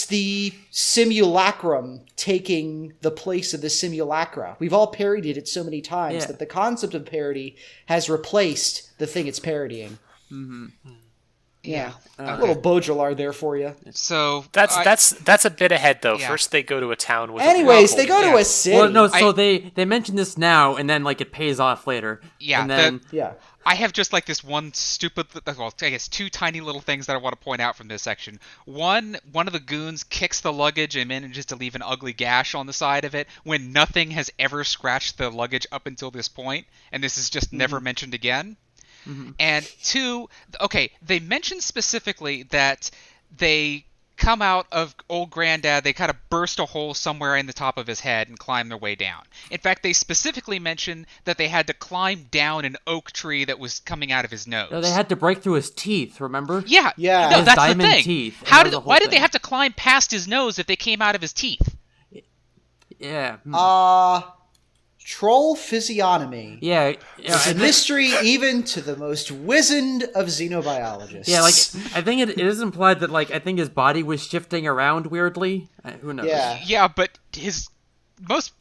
the simulacrum taking the place of the simulacra. We've all parodied it so many times Yeah. that the concept of parody has replaced the thing it's parodying. Yeah. A little Baudrillard there for you. So That's a bit ahead though. Yeah. First they go to a town with Anyways, a they go to Yeah. a city. Well, no, so they mention this now, and then like it pays off later. Yeah, and then Yeah. I have just like this one stupid, well, I guess two tiny little things that I want to point out from this section. One of the goons kicks the luggage and manages to leave an ugly gash on the side of it when nothing has ever scratched the luggage up until this point, and this is just never mentioned again. And two, okay, they mentioned specifically that they come out of old granddad, they kind of burst a hole somewhere in the top of his head and climb their way down. In fact, they specifically mentioned that they had to climb down an oak tree that was coming out of his nose. they had to break through his teeth. Remember? Yeah, Yeah. no, His that's the diamond thing. teeth, and How there was did a whole why did they thing. have to climb past his nose if they came out of his teeth? Yeah. Troll physiognomy. Yeah. It's a mystery even to the most wizened of xenobiologists. Yeah, like I think it is implied that like I think his body was shifting around weirdly. Who knows? Yeah. Yeah, but his most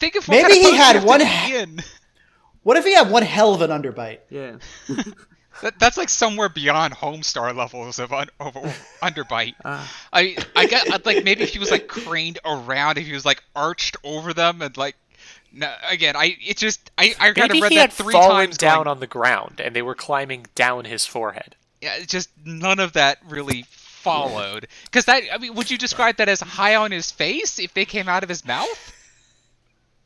think of what Maybe kind of he pose had you have to one be in. What if he had one hell of an underbite? Yeah. That's like somewhere beyond Homestar levels of underbite. Uh, I get like maybe if he was like craned around, if he was like arched over them, and like no, again, I kind Maybe of read he that had 3 fallen times down going, on the ground, and they were climbing down his forehead. yeah, it's just none of that really followed. Because that, I mean, would you describe that as high on his face if they came out of his mouth?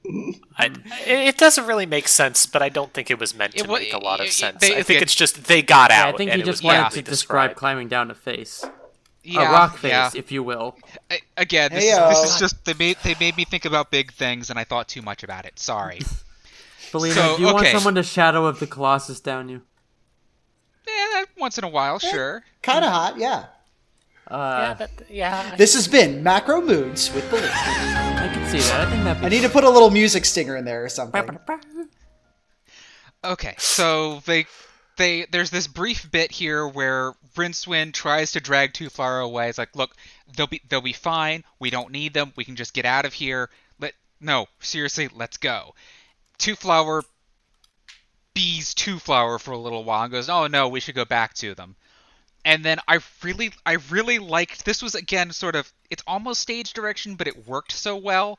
It doesn't really make sense, but I don't think it was meant to make a lot of sense. I think it's just they got yeah, out. I think and he it was just wanted badly to describe described. climbing down a face. Yeah, A rock face, yeah. if you will. Again, this is just they made me think about big things, and I thought too much about it. Sorry. Belina, So, do you want okay. someone to Shadow of the Colossus down you? Yeah, once in a while, sure. Kind of hot, yeah. This This has been Macro Moods with Belina. I can see that. I think that'd be I need to put a little music stinger in there or something. Okay, so there's this brief bit here where Rincewind tries to drag Two Flower away. It's like, look, they'll be fine. We don't need them. We can just get out of here. No, seriously, let's go. Two Flower bees Two Flower for a little while and goes, oh no, we should go back to them. And then I really liked, this was again sort of, it's almost stage direction, but it worked so well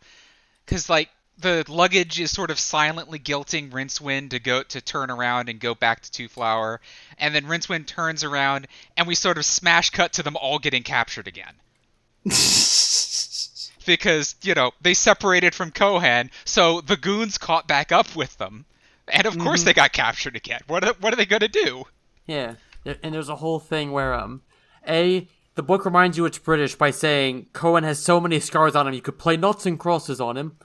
because like the luggage is sort of silently guilting Rincewind to turn around and go back to Two Flower, and then Rincewind turns around and we sort of smash cut to them all getting captured again. Because, you know, they separated from Kohan, so the goons caught back up with them. And of course they got captured again. What are they going to do? Yeah, and there's a whole thing where, the book reminds you it's British by saying Cohen has so many scars on him you could play noughts and crosses on him.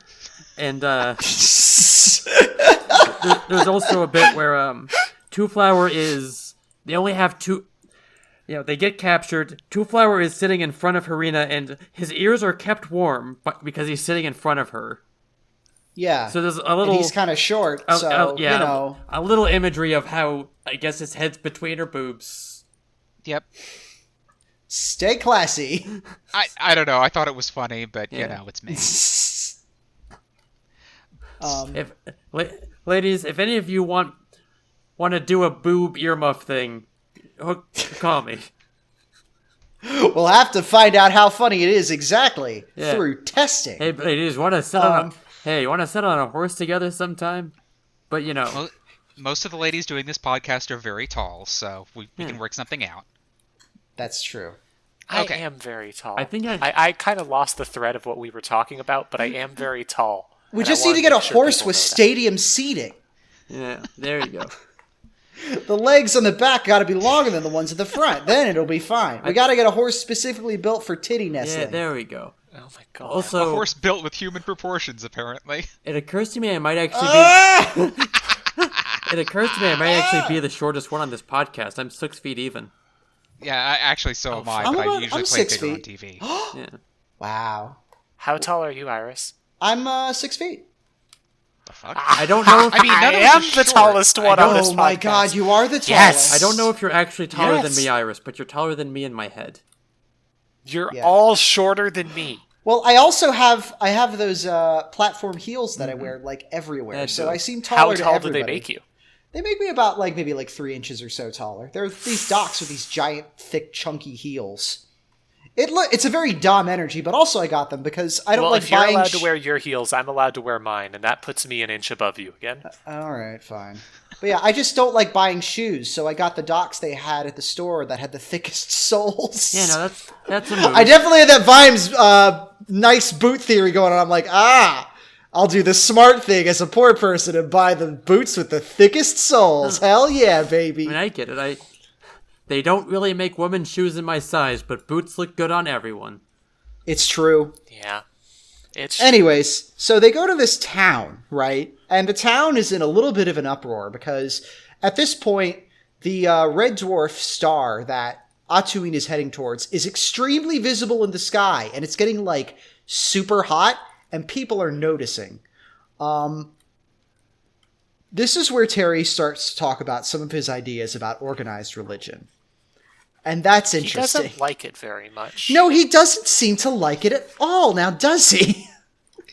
And, there's also a bit where, Two Flower they only have two, they get captured. Two Flower is sitting in front of Harina, and his ears are kept warm because he's sitting in front of her. Yeah. So there's a little... And he's kind of short, so, you know. A little imagery of how, I guess, his head's between her boobs. Yep. Stay classy. I don't know. I thought it was funny, but, you know, it's me. Ladies, if any of you want to do a boob earmuff thing, call me. We'll have to find out how funny it is exactly through testing. Hey, ladies, want to sit on a horse together sometime? But, you know... Most of the ladies doing this podcast are very tall, so we can work something out. That's true. I Okay. am very tall. I think I kind of lost the thread of what we were talking about, but I am very tall. We and just I need wanna to get a make sure horse people with know that. stadium seating. Yeah, there you go. The legs on the back got to be longer than the ones at the front. Then it'll be fine. We got to get a horse specifically built for titty nestling. Yeah, there we go. Oh my god. Also, A horse built with human proportions, apparently. it occurs to me I might actually be... It occurs to me I might actually be the shortest one on this podcast. I'm 6 feet even. Yeah, actually, so am I, I'm but I about- usually I'm play 6 bigger on feet. TV. Yeah. Wow. How tall are you, Iris? I'm 6 feet. The fuck? I don't know if... I mean, none I of us am are the short. tallest one on this Oh podcast. my god, you are the tallest. Yes! I don't know if you're actually taller than Yes. me, Iris, but you're taller than me in my head. You're Yeah. all shorter than me. Well, I also have those platform heels that I wear like everywhere, That's so true. I seem How taller to tall do everybody. they make you? They make me about maybe 3 inches or so taller. They're these docks with these giant, thick, chunky heels. It's a very Dom energy, but also I got them because I don't Well, like if you're buying. allowed to wear your heels, I'm allowed to wear mine, and that puts me an inch above you again. All right, fine. But yeah, I just don't like buying shoes, so I got the docks they had at the store that had the thickest soles. Yeah, no, that's a move. I definitely had that Vimes nice boot theory going on. I'm like, I'll do the smart thing as a poor person and buy the boots with the thickest soles. Hell yeah, baby. I mean, I get it. They don't really make women's shoes in my size, but boots look good on everyone. It's true. Yeah. It's Anyways, so they go to this town, right? And the town is in a little bit of an uproar because at this point, the red dwarf star that Atuin is heading towards is extremely visible in the sky, and it's getting super hot, and people are noticing. This is where Terry starts to talk about some of his ideas about organized religion. And that's he interesting. doesn't like it very much. No, he doesn't seem to like it at all, now does he?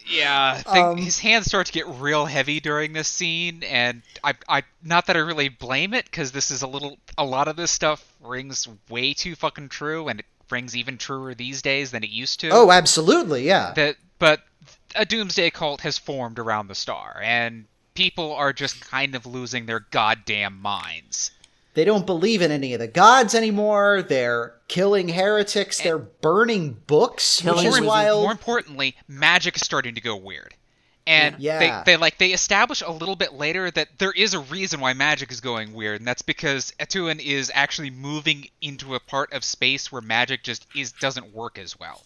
Yeah, his hands start to get real heavy during this scene, and I not that I really blame it, because this is a lot of this stuff rings way too fucking true, and it rings even truer these days than it used to. Oh, absolutely, yeah. But a doomsday cult has formed around the star, and people are just kind of losing their goddamn minds. They don't believe in any of the gods anymore. They're killing heretics. They're burning books, which is wild. More importantly, magic is starting to go weird. And they establish a little bit later that there is a reason why magic is going weird, and that's because Etuin is actually moving into a part of space where magic just doesn't work as well.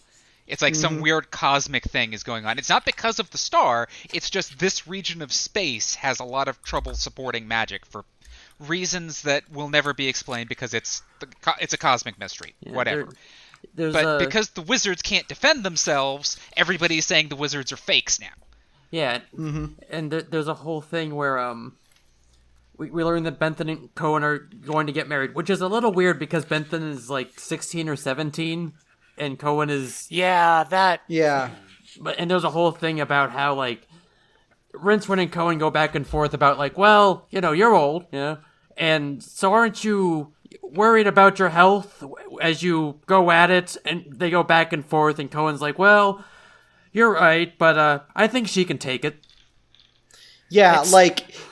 It's like some weird cosmic thing is going on. It's not because of the star, it's just this region of space has a lot of trouble supporting magic for reasons that will never be explained, because it's a cosmic mystery. Whatever. Because the wizards can't defend themselves, everybody's saying the wizards are fakes now. Yeah, and there's a whole thing where we learn that Bentham and Cohen are going to get married, which is a little weird because Bentham is like 16 or 17, and Cohen is... Yeah. And there's a whole thing about how, like, Rincewind and Cohen go back and forth about, like, well, you're old, and so aren't you worried about your health as you go at it? And they go back and forth, and Cohen's like, well, you're right, but I think she can take it. Yeah,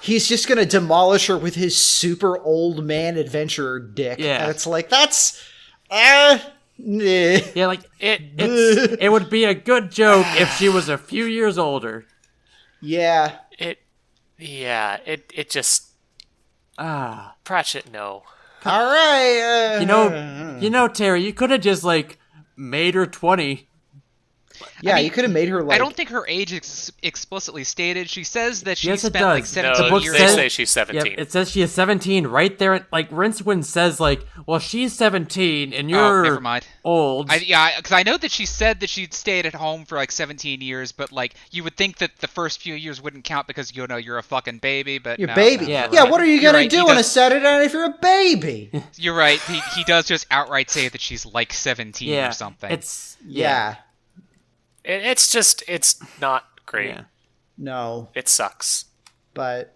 he's just gonna demolish her with his super old man adventurer dick. Yeah. And it's like, that's... Yeah, like, it would be a good joke if she was a few years older. Yeah. It just... Pratchett, no. All right. Terry, you could have just, like, made her 20. Yeah, you could have made her, like... I don't think her age is explicitly stated. She says that she Yes, it spent, does. like, 17 No, years... they say she's 17. Yep, it says she is 17 right there. Like, Rincewind says, like, well, she's 17 and you're never mind. old. Because I know that she said that she'd stayed at home for, like, 17 years, but, like, you would think that the first few years wouldn't count because, you're a fucking baby, but You're no, baby. no, Yeah. Yeah, what are you gonna right, do on a Saturday night if you're a baby? You're right. He does just outright say that she's, like, 17 or something. Yeah. It's not great. Yeah. No. It sucks. But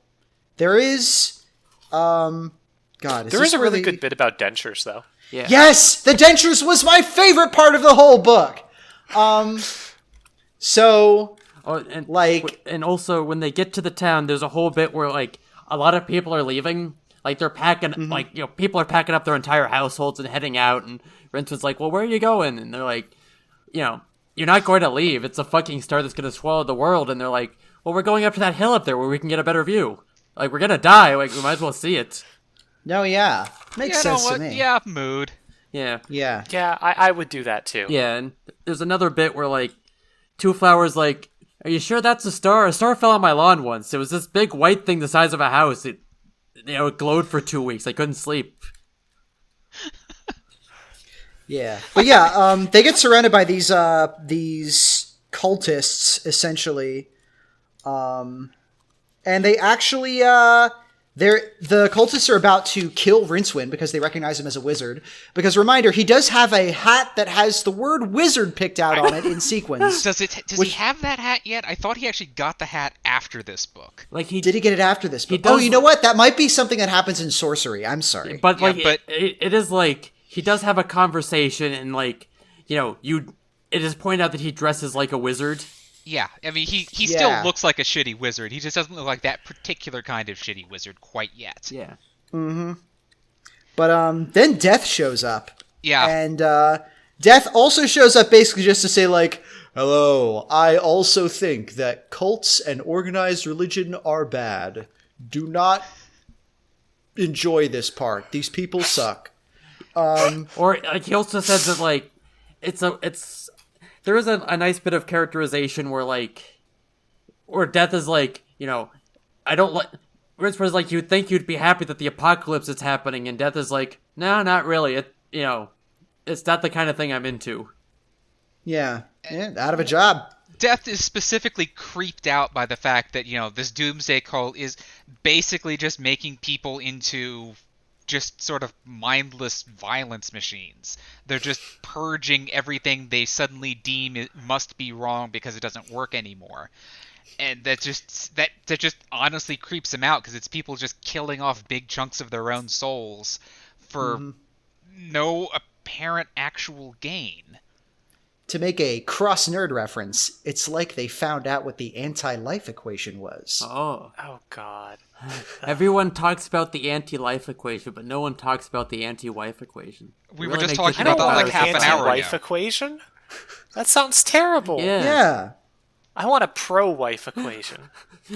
there is... God, There is a really good bit about dentures, though. Yeah. Yes! The dentures was my favorite part of the whole book! So... and also when they get to the town, there's a whole bit where, like, a lot of people are leaving. Like, they're packing, people are packing up their entire households and heading out, and Rincewood's like, well, where are you going? And they're like, you're not going to leave. It's a fucking star that's going to swallow the world. And they're like, well, we're going up to that hill up there where we can get a better view. Like, we're going to die. Like, we might as well see it. No, yeah. Makes sense to me. Yeah, mood. Yeah. Yeah. Yeah, I would do that, too. Yeah, and there's another bit where, like, Two Flowers, like, are you sure that's a star? A star fell on my lawn once. It was this big white thing the size of a house. It glowed for 2 weeks. I couldn't sleep. Yeah, but yeah, they get surrounded by these cultists essentially, and they actually the cultists are about to kill Rincewind because they recognize him as a wizard. Because reminder, he does have a hat that has the word wizard picked out on it in sequins. Does he have that hat yet? I thought he actually got the hat after this book. Like Did he get it after this book? does- Oh, you know what? That might be something that happens in sorcery. I'm sorry. But, like, but- it is, like, he does have a conversation, and, like, it is pointed out that he dresses like a wizard. Yeah, I mean, he still looks like a shitty wizard. He just doesn't look like that particular kind of shitty wizard quite yet. Yeah. But then Death shows up. Yeah. And Death also shows up basically just to say, like, hello, I also think that cults and organized religion are bad. Do not enjoy this part. These people suck. Or, like, he also said that, like, there is a nice bit of characterization where, like, where Death is like, I don't like... Rincewind is like, you'd think you'd be happy that the apocalypse is happening, and Death is like, no, not really. It's not the kind of thing I'm into. Yeah, out of a job. Death is specifically creeped out by the fact that, this doomsday cult is basically just making people into just sort of mindless violence machines. They're just purging everything they suddenly deem it must be wrong because it doesn't work anymore. And that just honestly creeps him out, because it's people just killing off big chunks of their own souls for no apparent actual gain. To make a cross-nerd reference, it's like they found out what the anti-life equation was. Oh. Oh, God. Everyone talks about the anti-life equation, but no one talks about the anti-wife equation. We Really were just make talking this about that about like half an hour ago. Anti-wife equation? That sounds terrible. Yeah. Yeah. I want a pro-wife equation.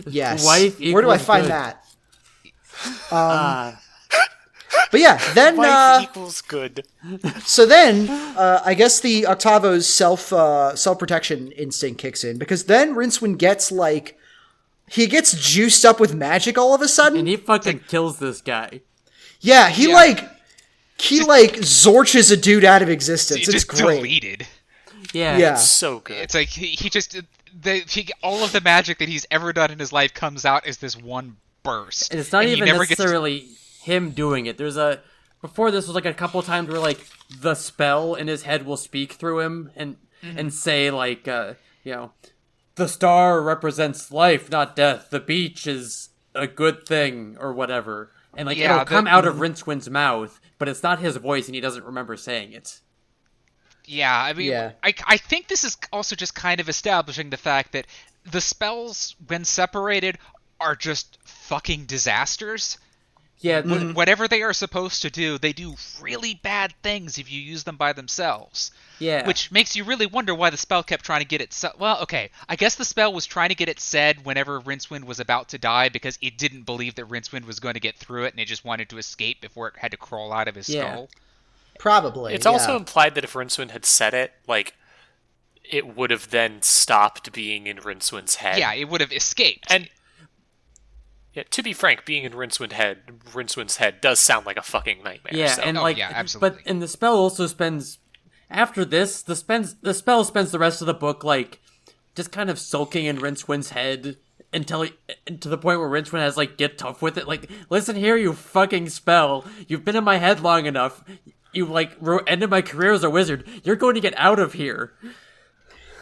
Yes. Wife Where do I equals find good. that? But yeah, then Wife equals good. so then I guess the Octavo's self-protection instinct kicks in, because then Rincewind gets he gets juiced up with magic all of a sudden. And he fucking kills this guy. Yeah, he zorches a dude out of existence. It's It's just great. deleted. Yeah. Yeah. So good. It's like all of the magic that he's ever done in his life comes out as this one burst. And it's not he even never gets to- necessarily him doing it. Before this was a couple times where the spell in his head will speak through him and say the star represents life, not death. The beach is a good thing or whatever. And it'll come out of Rincewind's mouth, but it's not his voice and he doesn't remember saying it. Yeah, I mean, Yeah. I think this is also just kind of establishing the fact that the spells, when separated, are just fucking disasters. Yeah, Whatever they are supposed to do, they do really bad things if you use them by themselves. yeah. Which makes you really wonder why the spell kept trying to get it well, okay, I guess the spell was trying to get it said whenever Rincewind was about to die, because it didn't believe that Rincewind was going to get through it, and it just wanted to escape before it had to crawl out of his skull. Probably. It's also implied that if Rincewind had said it, it would have then stopped being in Rincewind's head. Yeah, it would have escaped. And to be frank, being in Rincewind's head does sound like a fucking nightmare. Yeah, so. and yeah, absolutely. But the spell also spends after this. The spell spends the rest of the book just kind of sulking in Rincewind's head until to the point where Rincewind has get tough with it. Listen here, you fucking spell. You've been in my head long enough. You ended my career as a wizard. You're going to get out of here.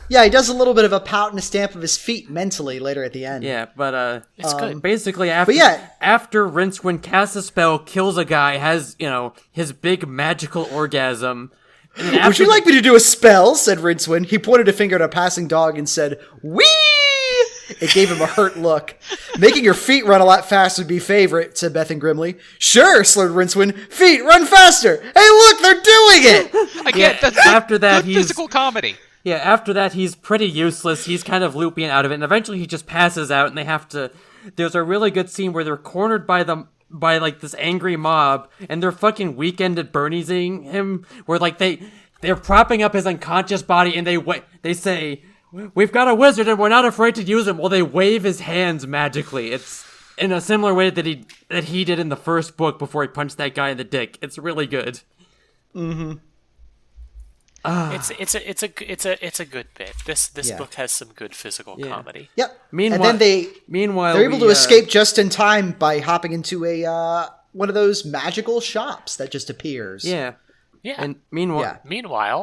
Yeah, he does a little bit of a pout and a stamp of his feet mentally later at the end. Yeah, but It's good. basically after Rincewind casts a spell, kills a guy, has his big magical orgasm. And then Would you like me to do a spell? Said Rincewind. He pointed a finger at a passing dog and said, "Wee!" It gave him a hurt look. "Making your feet run a lot faster would be favorite," said Bethan grimly. "Sure," slurred Rincewind. "Feet, run faster!" "Hey, look, they're doing it!" Again, that's after that, good physical comedy. Yeah, after that, he's pretty useless. He's kind of loopy and out of it, and eventually he just passes out, and they have to... There's a really good scene where they're cornered by this angry mob, and they're fucking Weekend at Bernie's-ing him, where, they're propping up his unconscious body, and they say, "We've got a wizard, and we're not afraid to use him," while they wave his hands magically. It's in a similar way that he did in the first book before he punched that guy in the dick. It's really good. Mm-hmm. It's a good bit. This book has some good physical comedy. Yep. Meanwhile, and then they're able to escape just in time by hopping into a one of those magical shops that just appears. Yeah. Yeah. And meanwhile,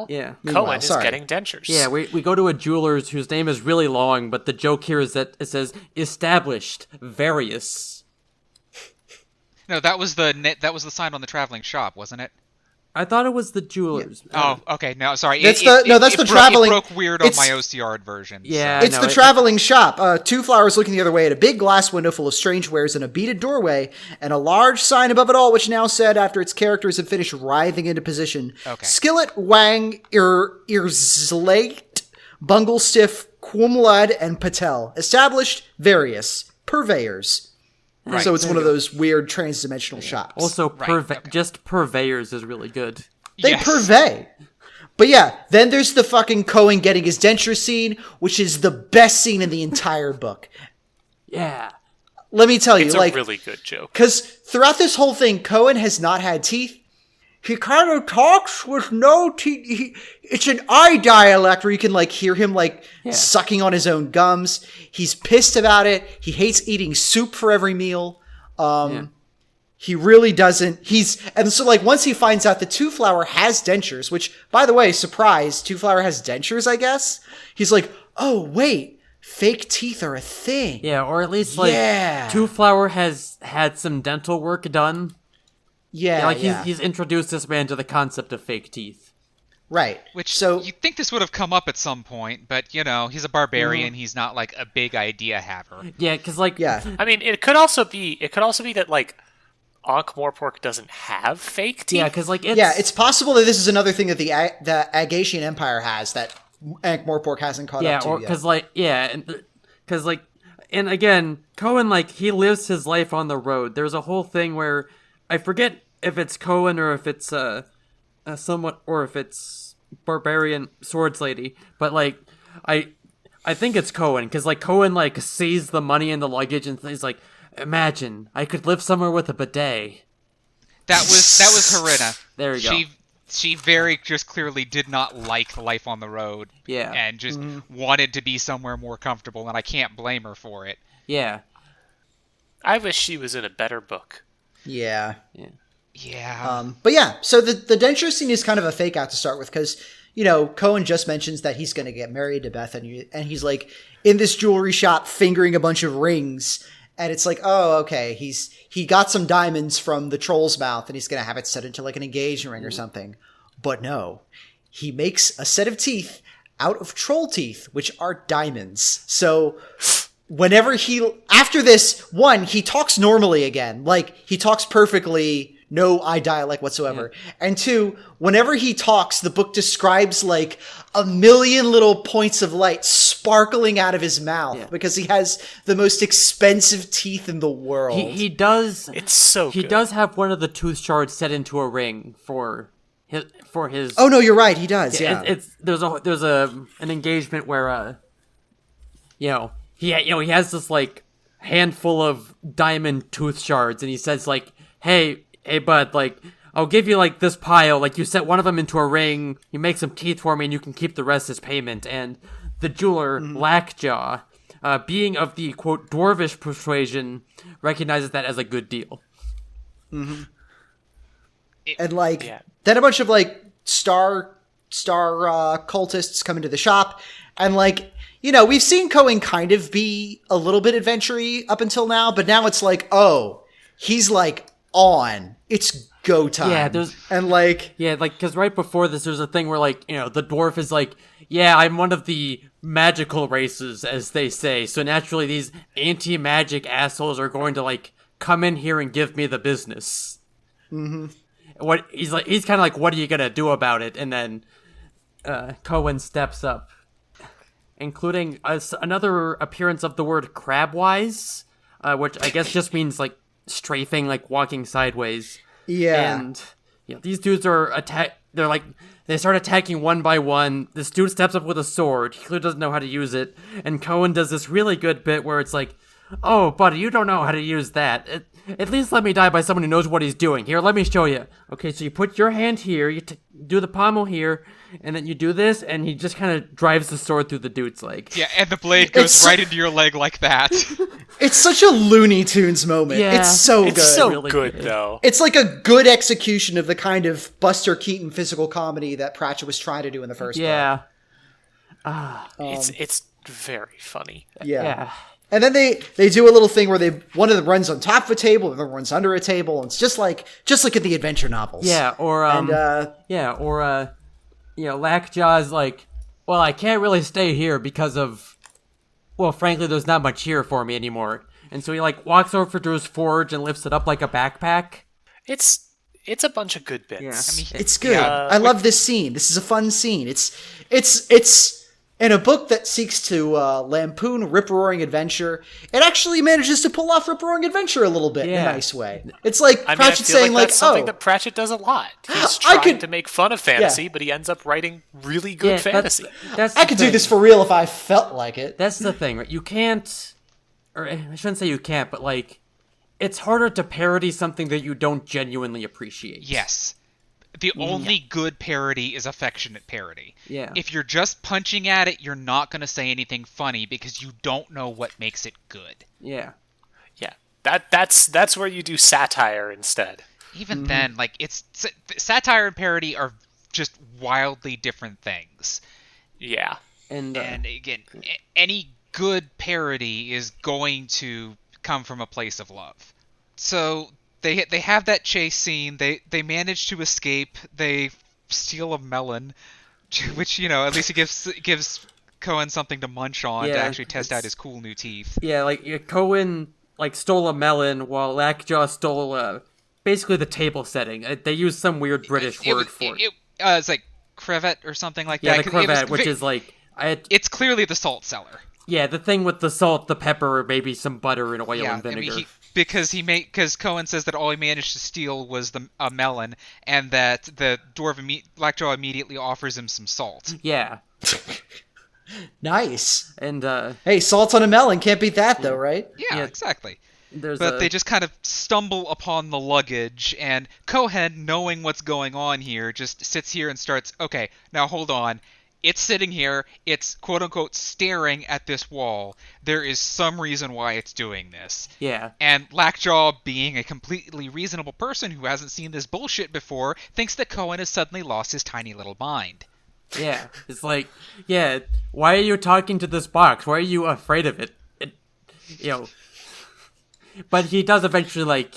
Cohen is getting dentures. Yeah, we go to a jeweler's whose name is really long, but the joke here is that it says established various. No, that was the sign on the traveling shop, wasn't it? I thought it was the jeweler's. Oh, okay. No, sorry. That's the traveling. It broke weird on my OCR version. Yeah, so. It's the traveling shop. Two flowers looking the other way at a big glass window full of strange wares and a beaded doorway, and a large sign above it all, which now said, after its characters had finished writhing into position, Okay. "Skillet, Wang, Earslate, Bunglestiff, Quumlad, and Patel. Established, various, purveyors." Right. So it's one of those weird transdimensional shops. Also, just purveyors is really good. They purvey. But yeah, then there's the fucking Cohen getting his denture scene, which is the best scene in the entire book. Yeah. Let me tell you, It's a really good joke. Because throughout this whole thing, Cohen has not had teeth. He kind of talks with no teeth. It's an eye dialect where you can hear him sucking on his own gums. He's pissed about it. He hates eating soup for every meal. he really doesn't. And so like once he finds out that Two Flower has dentures, which by the way, surprise, Two Flower has dentures, I guess. He's like, oh wait, fake teeth are a thing. Yeah, or at least like Two Flower has had some dental work done. Yeah, like he's introduced this man to the concept of fake teeth. Right. Which so you'd think this would have come up at some point, but you know, he's a barbarian. He's not like a big idea haver. Yeah, because like I mean, it could also be that like Ankh-Morpork doesn't have fake teeth. Yeah, because like it's possible that this is another thing that the Agatian Empire has that Ankh-Morpork hasn't caught up to yet. And again, Cohen, like, he lives his life on the road. There's a whole thing where I forget if it's Cohen or if it's or if it's Barbarian Swords Lady, but like I think it's Cohen, because like Cohen like sees the money in the luggage and he's like, imagine I could live somewhere with a bidet. That was Harina. There you go. She very just clearly did not like life on the road. Yeah. And just wanted to be somewhere more comfortable, and I can't blame her for it. Yeah. I wish she was in a better book. Yeah. But yeah, so the denture scene is kind of a fake out to start with, because, you know, Cohen just mentions that he's going to get married to Beth, and he's like in this jewelry shop fingering a bunch of rings, and it's like, oh, okay, he got some diamonds from the troll's mouth, and he's going to have it set into like an engagement ring or something. But no, he makes a set of teeth out of troll teeth, which are diamonds. So whenever after this, one, he talks normally again. Like, he talks perfectly, no eye dialect whatsoever. Yeah. And two, whenever he talks, the book describes like a million little points of light sparkling out of his mouth because he has the most expensive teeth in the world. He does. It's so He good. does have one of the tooth shards set into a ring for his. Oh no, you're right. He does. Yeah. There's an engagement where he has this like handful of diamond tooth shards, and he says like, hey bud, like, I'll give you like this pile, like you set one of them into a ring, you make some teeth for me, and you can keep the rest as payment. And the jeweler, Lackjaw, being of the quote dwarvish persuasion, recognizes that as a good deal. And like then a bunch of like star cultists come into the shop, and like, you know, we've seen Cohen kind of be a little bit adventure-y up until now, but now it's like, oh, he's like on. It's go time. Yeah, because right before this, there's a thing where like, you know, the dwarf is like, yeah, I'm one of the magical races, as they say, so naturally these anti-magic assholes are going to like come in here and give me the business. What he's kind of like, what are you gonna do about it? And then Cohen steps up, including another appearance of the word crabwise, which I guess just means like strafing, like walking sideways. Yeah. And these dudes are they start attacking one by one. This dude steps up with a sword. He clearly doesn't know how to use it. And Cohen does this really good bit where it's like, oh, buddy, you don't know how to use that. At least let me die by someone who knows what he's doing. Here, let me show you. Okay, so you put your hand here, you do the pommel here, and then you do this, and he just kind of drives the sword through the dude's leg. Yeah, and the blade goes right into your leg like that. It's such a Looney Tunes moment. Yeah, it's so good. It's so really good, though. It's like a good execution of the kind of Buster Keaton physical comedy that Pratchett was trying to do in the first book. It's very funny. Yeah. And then they do a little thing where one of them runs on top of a table, the other runs under a table, and it's just like in the adventure novels. Yeah, or Lackjaw's like, well, I can't really stay here because of, well, frankly, there's not much here for me anymore. And so he like walks over to his forge and lifts it up like a backpack. It's a bunch of good bits. Yeah. I mean, It's good. I love this scene. This is a fun scene. It's in a book that seeks to lampoon rip-roaring adventure, it actually manages to pull off rip-roaring adventure a little bit in a nice way. It's like Pratchett saying, that's something that Pratchett does a lot. He's trying to make fun of fantasy, but he ends up writing really good fantasy. I could do this for real if I felt like it. That's the thing, right? You can't, or I shouldn't say you can't, but like, it's harder to parody something that you don't genuinely appreciate. Yes. The only good parody is affectionate parody. Yeah. If you're just punching at it, you're not going to say anything funny because you don't know what makes it good. Yeah. Yeah. That's where you do satire instead. Even then, like, it's satire and parody are just wildly different things. Yeah. And again, any good parody is going to come from a place of love. So they have that chase scene. They manage to escape. They steal a melon, which, at least it gives Cohen something to munch on to actually test out his cool new teeth. Yeah, like Cohen stole a melon while Lockjaw stole basically the table setting. They used some weird British word for it. It's like crevet or something like yeah, that. The crevet, which is like it's clearly the salt cellar. Yeah, the thing with the salt, the pepper, maybe some butter and oil and vinegar. I mean, because Cohen says that all he managed to steal was a melon, and that the dwarf Lockjaw immediately offers him some salt. Yeah. Nice. And hey, salt on a melon, can't beat that though, right? Yeah, exactly. They just kind of stumble upon the luggage, and Cohen, knowing what's going on here, just sits here and starts, okay, now hold on. It's sitting here, it's quote-unquote staring at this wall. There is some reason why it's doing this. Yeah. And Lockjaw, being a completely reasonable person who hasn't seen this bullshit before, thinks that Cohen has suddenly lost his tiny little mind. Yeah. It's like, yeah, why are you talking to this box? Why are you afraid of it? But he does eventually,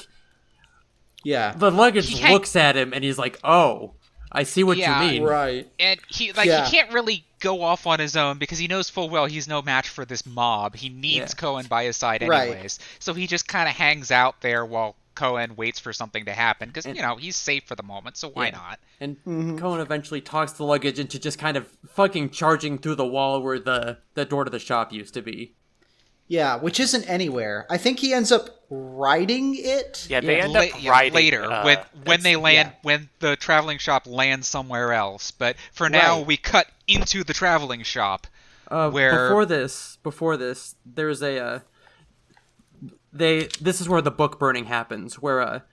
yeah. The luggage looks at him, and he's like, oh, I see what you mean. Right. And he can't really go off on his own because he knows full well he's no match for this mob. He needs Cohen by his side anyways. Right. So he just kind of hangs out there while Cohen waits for something to happen because, he's safe for the moment, so why not? And Cohen eventually talks the luggage into just kind of fucking charging through the wall where the door to the shop used to be. Yeah, which isn't anywhere. I think he ends up riding it. Yeah, they end up riding later when they land when the traveling shop lands somewhere else. But for now, we cut into the traveling shop. Where before this, there's a this is where the book burning happens. Where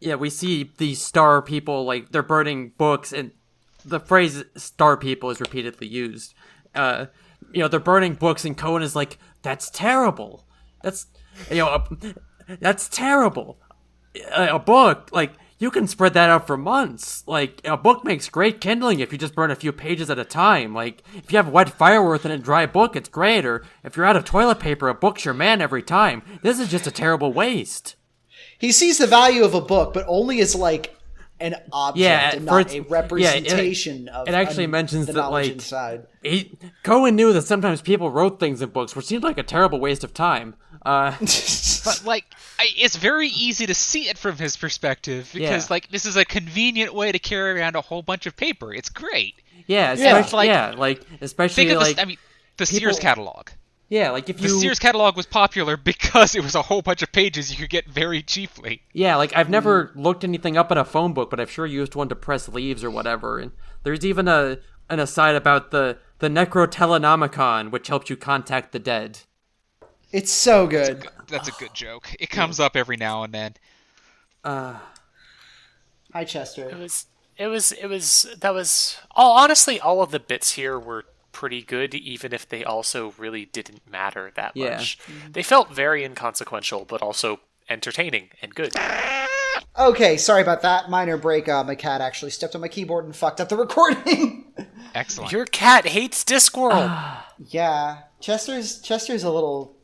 we see these star people they're burning books, and the phrase "star people" is repeatedly used. They're burning books, and Cohen is like, that's terrible. That's terrible. A book, you can spread that out for months. A book makes great kindling if you just burn a few pages at a time. If you have wet firework in a dry book, it's great. Or if you're out of toilet paper, a book's your man every time. This is just a terrible waste. He sees the value of a book, but only as an object and not a representation of it actually mentions the that knowledge inside. Cohen knew that sometimes people wrote things in books, which seemed like a terrible waste of time. But it's very easy to see it from his perspective because this is a convenient way to carry around a whole bunch of paper. It's great. Yeah, especially especially think of the Sears catalog. Yeah, the Sears catalog was popular because it was a whole bunch of pages you could get very cheaply. Yeah, I've never looked anything up in a phone book, but I've sure used one to press leaves or whatever. And there's even an aside about the Necrotelenomicon, which helps you contact the dead. It's so good. That's a good joke. It comes up every now and then. Hi, Chester. Honestly, all of the bits here were pretty good, even if they also really didn't matter that much. They felt very inconsequential, but also entertaining and good. Okay, sorry about that. Minor break. My cat actually stepped on my keyboard and fucked up the recording. Excellent. Your cat hates Discworld. Yeah, Chester's a little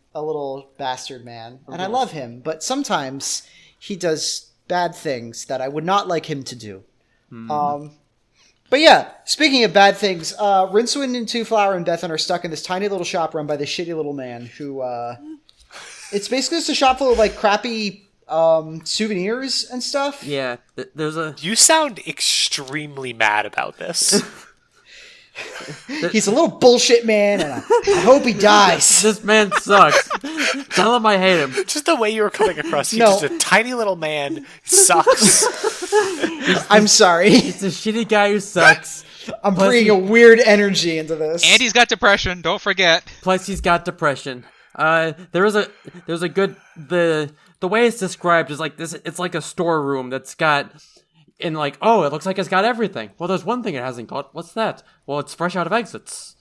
bastard man, and I love him, but sometimes he does bad things that I would not like him to do. But yeah, speaking of bad things, Rincewind and Two Flower and Bethan are stuck in this tiny little shop run by this shitty little man who, it's basically just a shop full of crappy souvenirs and stuff. Yeah, You sound extremely mad about this. He's a little bullshit man, and I hope he dies. This man sucks. Tell him I hate him. Just the way you were coming across, he's just a tiny little man. Sucks. I'm sorry. He's a shitty guy who sucks. I'm bringing a weird energy into this. And he's got depression, don't forget. Plus he's got depression. There's a good the way it's described is this. It's like a storeroom that's got. And it looks like it's got everything. Well, there's one thing it hasn't got. What's that? Well, it's fresh out of exits.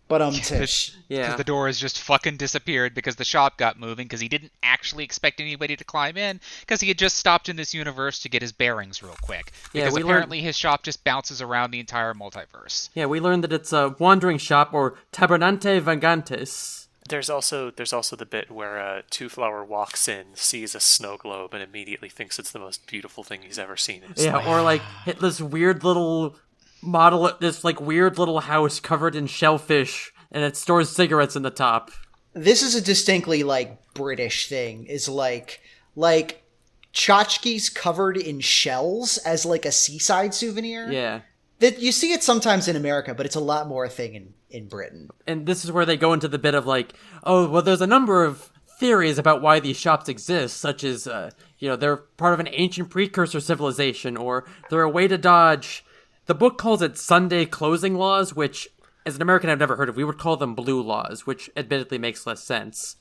But tish. Yeah. Because the door has just fucking disappeared because the shop got moving because he didn't actually expect anybody to climb in because he had just stopped in this universe to get his bearings real quick. Because apparently his shop just bounces around the entire multiverse. Yeah, we learned that it's a wandering shop, or tabernante vagantes. There's also the bit where Two-Flower walks in, sees a snow globe, and immediately thinks it's the most beautiful thing he's ever seen in his life. Or like hit this weird little model, this like weird little house covered in shellfish, and it stores cigarettes in the top. This is a distinctly like British thing. Is like tchotchkes covered in shells as like a seaside souvenir. Yeah. That you see it sometimes in America, but it's a lot more a thing in Britain. And this is where they go into the bit of like, oh, well, there's a number of theories about why these shops exist, such as, they're part of an ancient precursor civilization, or they're a way to dodge. The book calls it Sunday closing laws, which, as an American, I've never heard of. We would call them blue laws, which admittedly makes less sense.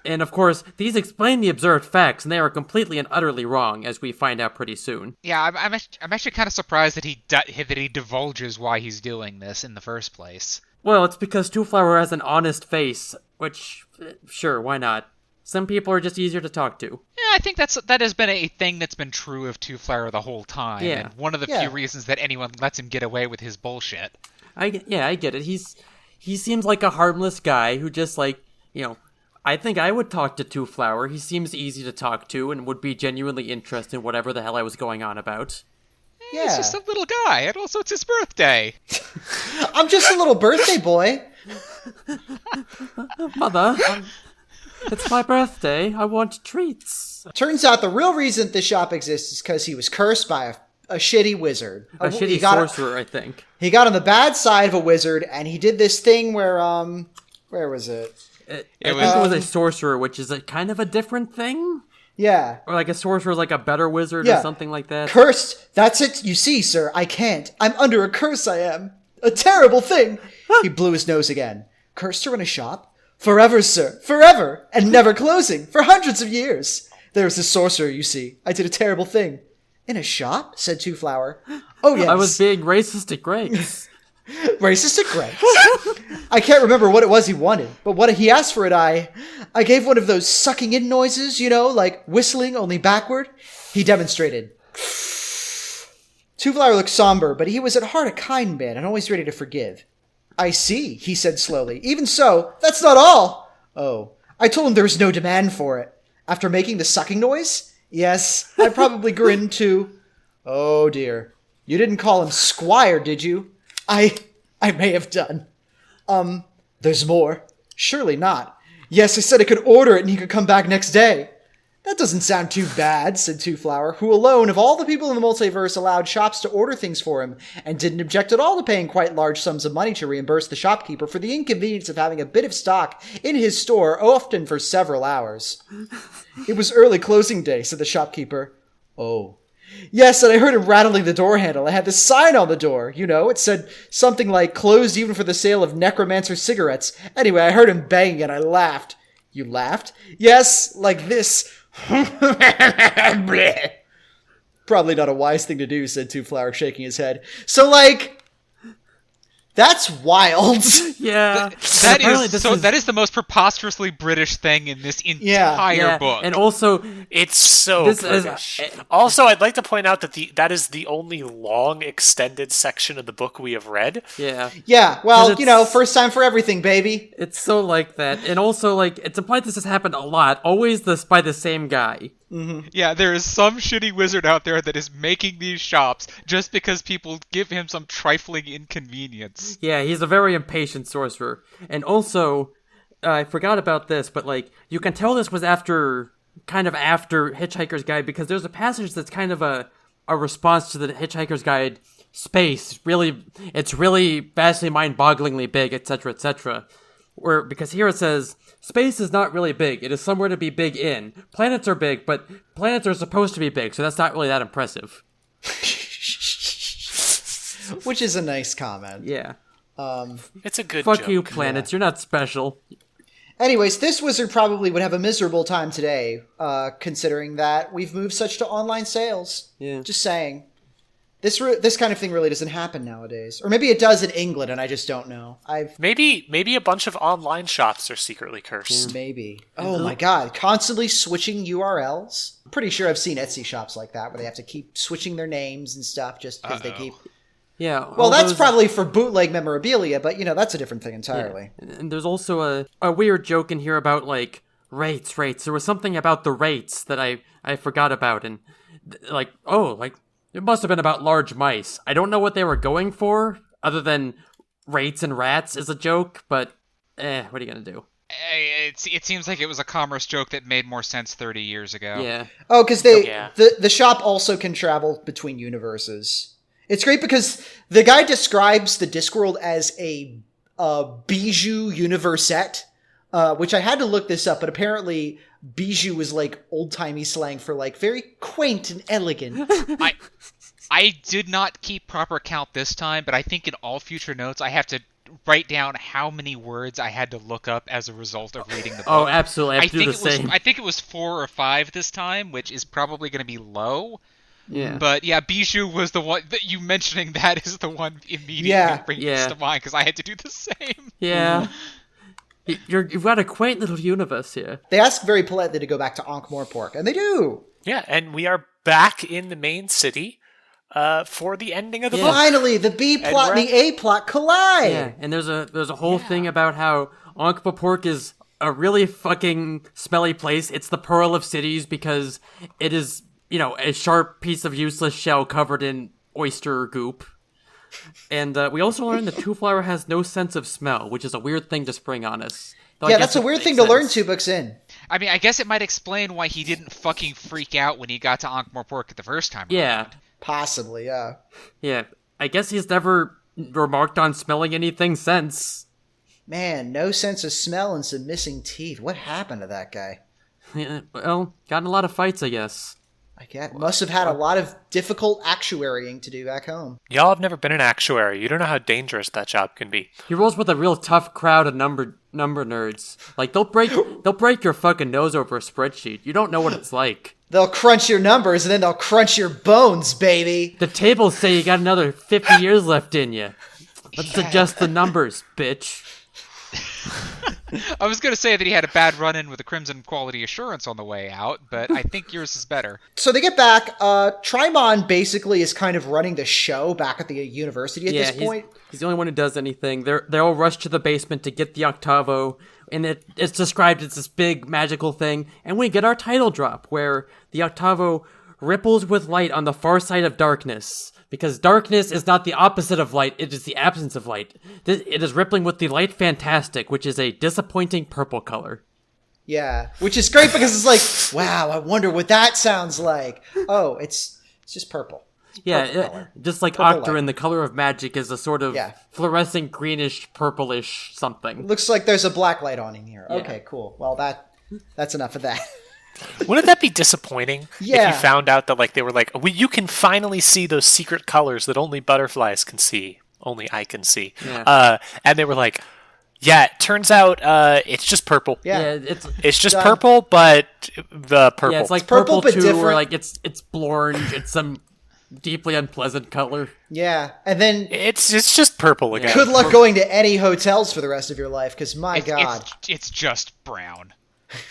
And of course, these explain the observed facts, and they are completely and utterly wrong, as we find out pretty soon. Yeah, I'm actually kind of surprised that he divulges why he's doing this in the first place. Well, it's because Two-Flower has an honest face, which, sure, why not? Some people are just easier to talk to. Yeah, I think that has been a thing that's been true of Two-Flower the whole time. Yeah. And one of the few reasons that anyone lets him get away with his bullshit. I get it. He seems like a harmless guy who just I think I would talk to Two-Flower. He seems easy to talk to and would be genuinely interested in whatever the hell I was going on about. Yeah. He's just a little guy, and also it's his birthday. I'm just a little birthday boy. Mother, it's my birthday. I want treats. Turns out the real reason this shop exists is because he was cursed by a shitty wizard. A shitty sorcerer, I think. He got on the bad side of a wizard, and he did this thing where, where was it? I think it was a sorcerer, which is a kind of a different thing. Yeah. Or like a sorcerer is like a better wizard or something like that. Cursed. That's it. You see, sir, I can't. I'm under a curse, I am. A terrible thing. He blew his nose again. Cursed to run a shop? Forever, sir. Forever. And never closing. For hundreds of years. There was this sorcerer, you see. I did a terrible thing. In a shop? Said Two-Flower. Oh, yes. I was being racist at Greg's. Racist at Greg's. I can't remember what it was he wanted, but what he asked for it, I gave one of those sucking in noises, like whistling, only backward. He demonstrated. Two-Flower looked somber, but he was at heart a kind man and always ready to forgive. I see, he said slowly. Even so, that's not all. Oh, I told him there was no demand for it. After making the sucking noise? Yes, I probably grinned too. Oh dear. You didn't call him Squire, did you? I may have done. There's more. Surely not. Yes, I said I could order it and he could come back next day. That doesn't sound too bad, said Two-Flower, who alone of all the people in the multiverse allowed shops to order things for him and didn't object at all to paying quite large sums of money to reimburse the shopkeeper for the inconvenience of having a bit of stock in his store, often for several hours. It was early closing day, said the shopkeeper. Oh. Yes, and I heard him rattling the door handle. I had this sign on the door, it said something like, closed even for the sale of necromancer cigarettes. Anyway, I heard him banging and I laughed. You laughed? Yes, like this. Probably not a wise thing to do, said Two-Flower, shaking his head. So, that's wild. Yeah. That is the most preposterously British thing in this entire book. And also, it's so British. Also, I'd like to point out that that is the only long extended section of the book we have read. Yeah. Yeah, well, first time for everything, baby. It's so like that. And also, it's implied this has happened a lot. Always by the same guy. Mm-hmm. Yeah, there is some shitty wizard out there that is making these shops just because people give him some trifling inconvenience. Yeah, he's a very impatient sorcerer. And also, I forgot about this, but you can tell this was after Hitchhiker's Guide, because there's a passage that's kind of a response to the Hitchhiker's Guide space. It's really vastly mind-bogglingly big, etc., etc. Because here it says, space is not really big. It is somewhere to be big in. Planets are big, but planets are supposed to be big, so that's not really that impressive. Which is a nice comment. Yeah. It's a good Fuck joke. you, planets. Yeah. You're not special. Anyways, this wizard probably would have a miserable time today, considering that we've moved such to online sales. Yeah. Just saying. This kind of thing really doesn't happen nowadays. Or maybe it does in England and I just don't know. Maybe a bunch of online shops are secretly cursed. Maybe. Oh my god, constantly switching URLs? I'm pretty sure I've seen Etsy shops like that where they have to keep switching their names and stuff just because they keep... Yeah. Well, that's probably for bootleg memorabilia, but that's a different thing entirely. Yeah. And there's also a weird joke in here about, like, rates. There was something about the rates that I forgot about, and, it must have been about large mice. I don't know what they were going for, other than rates and rats is a joke, but, what are you gonna do? It seems like it was a commerce joke that made more sense 30 years ago. Yeah. Oh, because the shop also can travel between universes. It's great because the guy describes the Discworld as a bijou universette, which I had to look this up, but apparently bijou is like old-timey slang for like very quaint and elegant. I did not keep proper count this time, but I think in all future notes I have to write down how many words I had to look up as a result of reading the book. Oh, absolutely. I do the same. I think it was 4 or 5 this time, which is probably going to be low. Yeah. But yeah, bijou was the one that you mentioning that is the one immediately brings to mind because I had to do the same. Yeah. You've got a quaint little universe here. They ask very politely to go back to Ankh-Morpork, and they do. Yeah, and we are back in the main city for the ending of the book. Finally, the B plot and the A plot collide. Yeah, and there's a whole thing about how Ankh-Morpork is a really fucking smelly place. It's the pearl of cities because it is, a sharp piece of useless shell covered in oyster goop. And we also learned that Two Flower has no sense of smell, which is a weird thing to spring on us. Yeah, that's a weird thing to learn 2 books in. I mean, I guess it might explain why he didn't fucking freak out when he got to Ankh-Morpork the first time around. Possibly, yeah. Yeah, I guess he's never remarked on smelling anything since. Man, no sense of smell and some missing teeth. What happened to that guy? Yeah, well, got in a lot of fights, I guess. I guess. Must have had a lot of difficult actuarying to do back home. Y'all have never been an actuary. You don't know how dangerous that job can be. He rolls with a real tough crowd of number nerds. Like, they'll break your fucking nose over a spreadsheet. You don't know what it's like. They'll crunch your numbers, and then they'll crunch your bones, baby. The tables say you got another 50 years left in you. Let's adjust the numbers, bitch. I was going to say that he had a bad run-in with the Crimson Quality Assurance on the way out, but I think yours is better. So they get back. Trimon basically is kind of running the show back at the university at this point. He's the only one who does anything. They all rush to the basement to get the Octavo, and it's described as this big magical thing. And we get our title drop, where the Octavo ripples with light on the far side of darkness. Because darkness is not the opposite of light, it is the absence of light. It is rippling with the light fantastic, which is a disappointing purple color. Yeah, which is great because it's like, wow, I wonder what that sounds like. Oh, it's just purple. Just like purple Octarine, light. the color of magic is a sort of fluorescent greenish, purplish something. Looks like there's a black light on in here. Yeah. Okay, cool. Well, that's enough of that. Wouldn't that be disappointing if Yeah. you found out that they were like, you can finally see those secret colors that only butterflies can see, only I can see. Yeah. And they were like, yeah, it turns out it's just purple. Yeah. It's just Done. purple, but the purple. Yeah, it's like purple, purple but too, different. or like it's orange. It's some deeply unpleasant color. Yeah, and then it's just purple again. good luck going to any hotels for the rest of your life, because my God. It's just brown.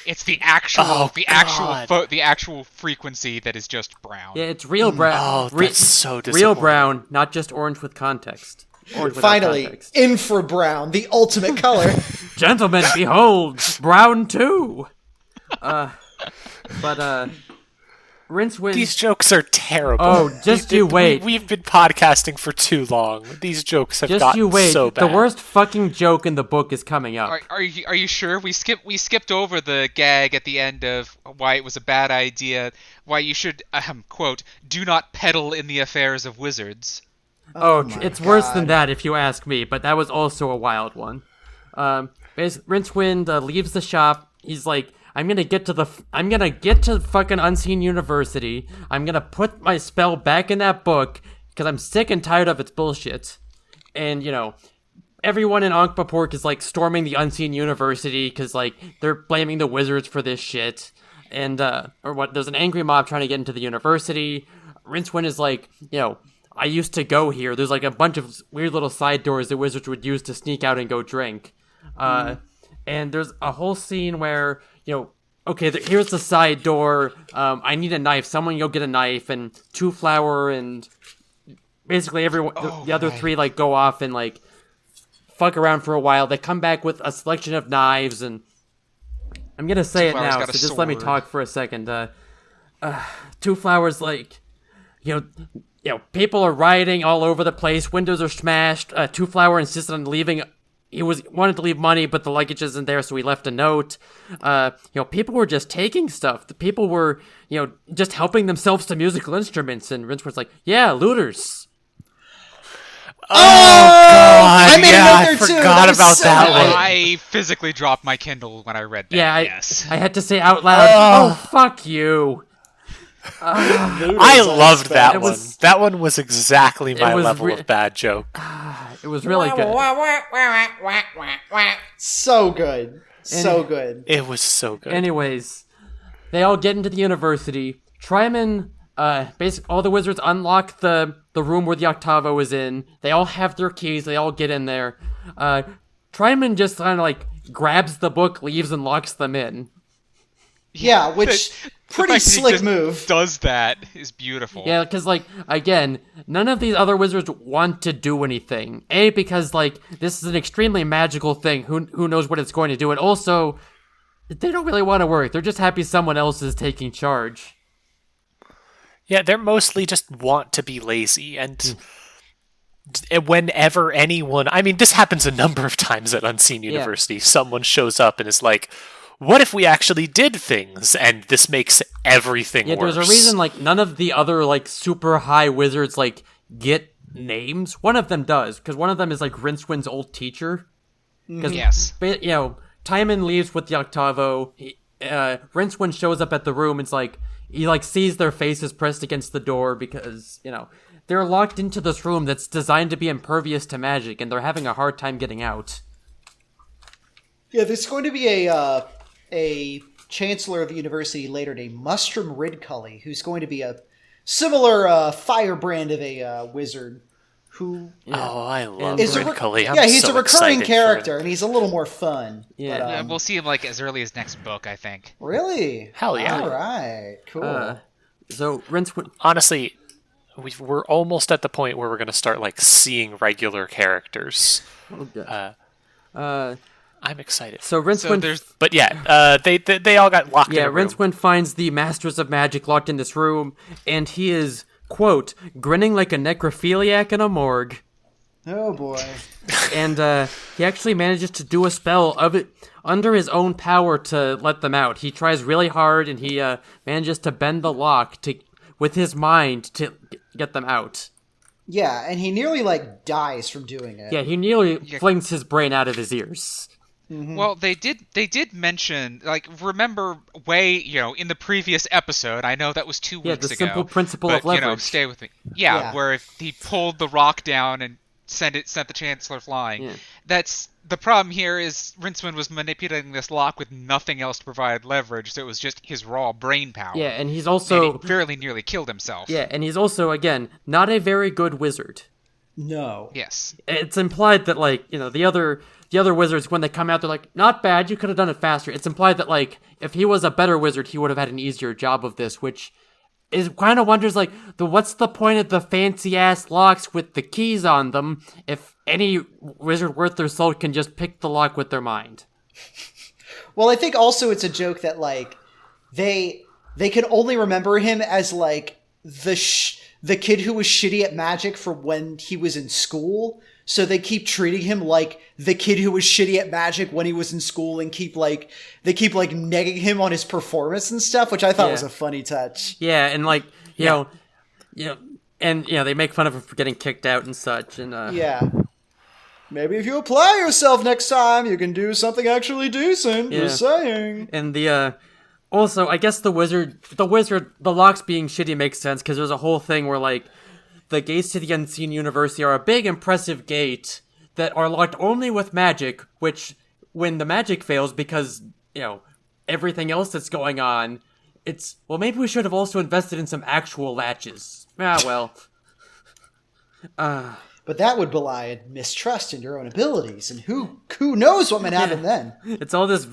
It's the actual the actual frequency that is just brown. Yeah, it's real brown. Oh, that's so disappointing. Real brown, not just orange with context. Orange without Finally, context. infra brown, the ultimate color. Gentlemen, behold, brown too. Rincewind. These jokes are terrible. Oh, just you wait. We've been podcasting for too long. These jokes have Just gotten you wait. so bad. The worst fucking joke in the book is coming up. Are you sure? We skipped over the gag at the end of why it was a bad idea. Why you should quote, do not peddle in the affairs of wizards. It's worse than that if you ask me, but that was also a wild one. Rincewind leaves the shop. He's like, I'm gonna get to fucking Unseen University. I'm gonna put my spell back in that book because I'm sick and tired of its bullshit. And everyone in Ankh-Morpork is like storming the Unseen University because like they're blaming the wizards for this shit. And there's an angry mob trying to get into the university. Rincewind is like, I used to go here. There's like a bunch of weird little side doors that wizards would use to sneak out and go drink. And there's a whole scene where, okay, here's the side door. I need a knife. Someone go get a knife. And Two Flower and basically everyone, the other three like go off and like fuck around for a while. They come back with a selection of knives, and I'm gonna say it now, so just let me talk for a second. Two Flowers, like, people are rioting all over the place. Windows are smashed. Two Flower insisted on leaving. He wanted to leave money, but the luggage isn't there, so he left a note. People were just taking stuff. The people were, just helping themselves to musical instruments. And Rincewind's like, yeah, looters. Oh God! I made a note there too. Forgot about that one. I physically dropped my Kindle when I read that. Yeah, yes. I had to say out loud, oh fuck you. I loved that one. That one was exactly my level of bad joke. It was really good. So good. So good. It was so good. Anyways, they all get into the university. Tryman, basically all the wizards unlock the room where the Octavo is in. They all have their keys. They all get in there. Tryman just kind of like grabs the book, leaves, and locks them in. Yeah, which pretty slick move. Does that is beautiful. Yeah, because like again, none of these other wizards want to do anything. A, because like this is an extremely magical thing. Who knows what it's going to do? And also, they don't really want to work. They're just happy someone else is taking charge. Yeah, they're mostly just want to be lazy, and whenever anyone, I mean, this happens a number of times at Unseen University. Someone shows up and is like, what if we actually did things? And this makes everything worse. There's a reason, like, none of the other, like, super high wizards, like, get names. One of them does, because one of them is, like, Rincewind's old teacher. Yes. Timon leaves with the Octavo. Rincewind shows up at the room and he, like, sees their faces pressed against the door because, they're locked into this room that's designed to be impervious to magic, and they're having a hard time getting out. Yeah, there's going to be a chancellor of the university later named Mustrum Ridcully, who's going to be a similar firebrand of a wizard who I love Ridcully. I'm he's so a recurring excited character, and he's a little more fun. Yeah, but, we'll see him like as early as next book, I think. Really? Hell yeah. All right, cool. So Rincewind... Honestly, we're almost at the point where we're going to start like seeing regular characters. I'm excited. So Rincewind... But yeah, they all got locked in a room. Yeah, Rincewind finds the Masters of Magic locked in this room, and he is, quote, grinning like a necrophiliac in a morgue. Oh boy. And he actually manages to do a spell of it under his own power to let them out. He tries really hard, and he manages to bend the lock with his mind to get them out. Yeah, and he nearly dies from doing it. Yeah, he nearly flings his brain out of his ears. Mm-hmm. Well, they did mention, remember in the previous episode, I know that was 2 weeks ago. The simple principle of leverage. Stay with me. Yeah, where if he pulled the rock down and sent the Chancellor flying. Yeah. That's the problem here is Rincewind was manipulating this lock with nothing else to provide leverage, so it was just his raw brain power. Yeah, and he's also... And he fairly nearly killed himself. Yeah, and he's also, again, not a very good wizard. No. Yes. It's implied that, the other wizards, when they come out, they're like, not bad, you could have done it faster. It's implied that, if he was a better wizard, he would have had an easier job of this, which is kind of wonders, what's the point of the fancy-ass locks with the keys on them if any wizard worth their salt can just pick the lock with their mind? Well, I think also it's a joke that, they can only remember him as, the kid who was shitty at magic for when he was in school. So they keep treating him like the kid who was shitty at magic when he was in school and keep negging him on his performance and stuff, which I thought was a funny touch. Yeah, and they make fun of him for getting kicked out and such. And yeah. Maybe if you apply yourself next time, you can do something actually decent. Just saying. And also, I guess the locks being shitty makes sense because there's a whole thing where the gates to the Unseen University are a big, impressive gate that are locked only with magic, which, when the magic fails because, everything else that's going on, maybe we should have also invested in some actual latches. Ah, well. But that would belie mistrust in your own abilities, and who knows what might happen then? It's all this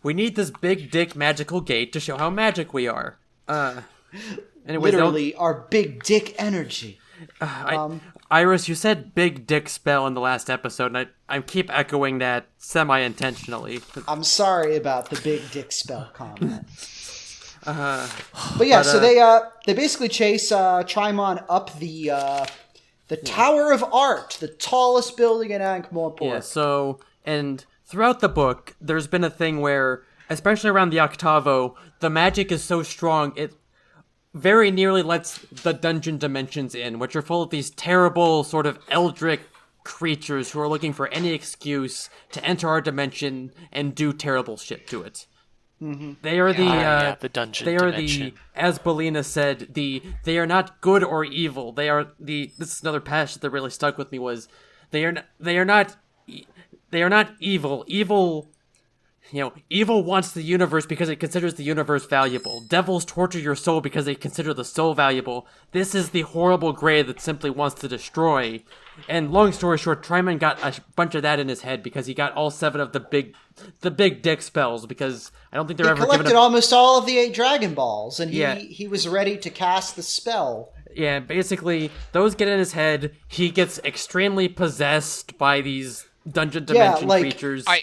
we need this big dick magical gate to show how magic we are. Anyways, Literally, our big dick energy. Iris, you said big dick spell in the last episode, and I keep echoing that semi-intentionally. I'm sorry about the big dick spell comment. So they basically chase Trimon up the Tower of Art, the tallest building in Ankh-Morpork. Yeah, and throughout the book, there's been a thing where, especially around the Octavo, the magic is so strong, it very nearly lets the dungeon dimensions in, which are full of these terrible sort of eldritch creatures who are looking for any excuse to enter our dimension and do terrible shit to it. Mm-hmm. They are the dungeon dimension. As Balina said, they are not good or evil. This is another passage that really stuck with me was, they are not evil. Evil wants the universe because it considers the universe valuable. Devils torture your soul because they consider the soul valuable. This is the horrible gray that simply wants to destroy. And long story short, Trimon got a bunch of that in his head because he got all 7 of the big dick spells, because I don't think they're ever given collected almost all of the 8 Dragon Balls, and he was ready to cast the spell. Yeah, basically, those get in his head. He gets extremely possessed by these dungeon dimension creatures. I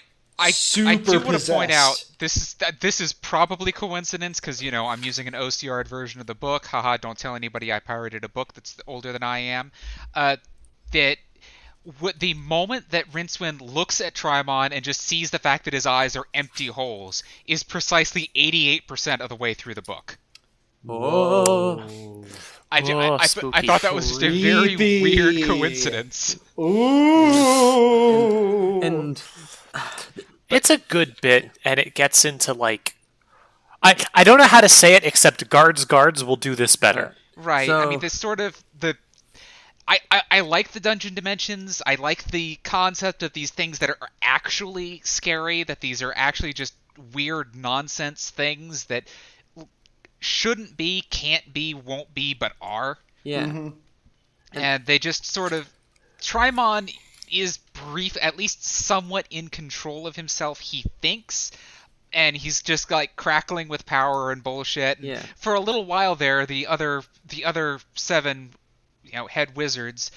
do want to point out this is probably coincidence because I'm using an OCR version of the book. Haha! Don't tell anybody I pirated a book that's older than I am. That the moment that Rincewind looks at Trimon and just sees the fact that his eyes are empty holes is precisely 88% of the way through the book. Oh. I thought that was just a very weird coincidence. Ooh. And it's a good bit, and it gets into I don't know how to say it except guards will do this better. Right. So, I mean, this sort of I like the dungeon dimensions. I like the concept of these things that are actually scary, that these are actually just weird nonsense things that shouldn't be, can't be, won't be, but are. Yeah. Mm-hmm. And they just sort of... Trimon is brief, at least somewhat in control of himself, he thinks, and he's just crackling with power and bullshit. And for a little while there, the other 7 head wizards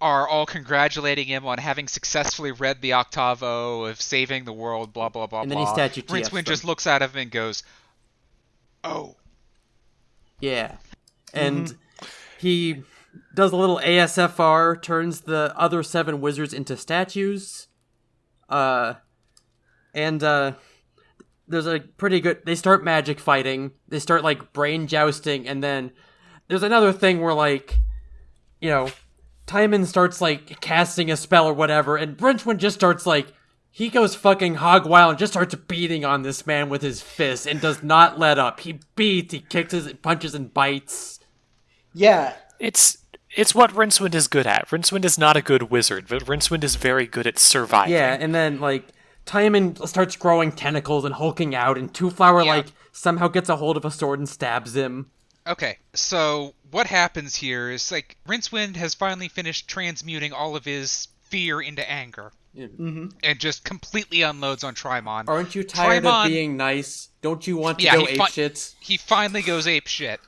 are all congratulating him on having successfully read the Octavo, of saving the world, blah blah blah. And blah. then he statue Rincewind just looks at him and goes, "Oh." Yeah. And he does a little ASFR, turns the other 7 wizards into statues. There's a pretty good... They start magic fighting. They start, brain jousting, and then there's another thing where, Timon starts, casting a spell or whatever, and Rincewind just starts, he goes fucking hog wild and just starts beating on this man with his fist and does not let up. He beats, he kicks, punches, and bites. Yeah. It's what Rincewind is good at. Rincewind is not a good wizard, but Rincewind is very good at surviving. Yeah, and then, Timon starts growing tentacles and hulking out, and Two Flower, somehow gets a hold of a sword and stabs him. Okay, so what happens here is, Rincewind has finally finished transmuting all of his fear into anger. Mm-hmm. And just completely unloads on Trimon. Aren't you tired of being nice? Don't you want to go apeshit? He finally goes apeshit.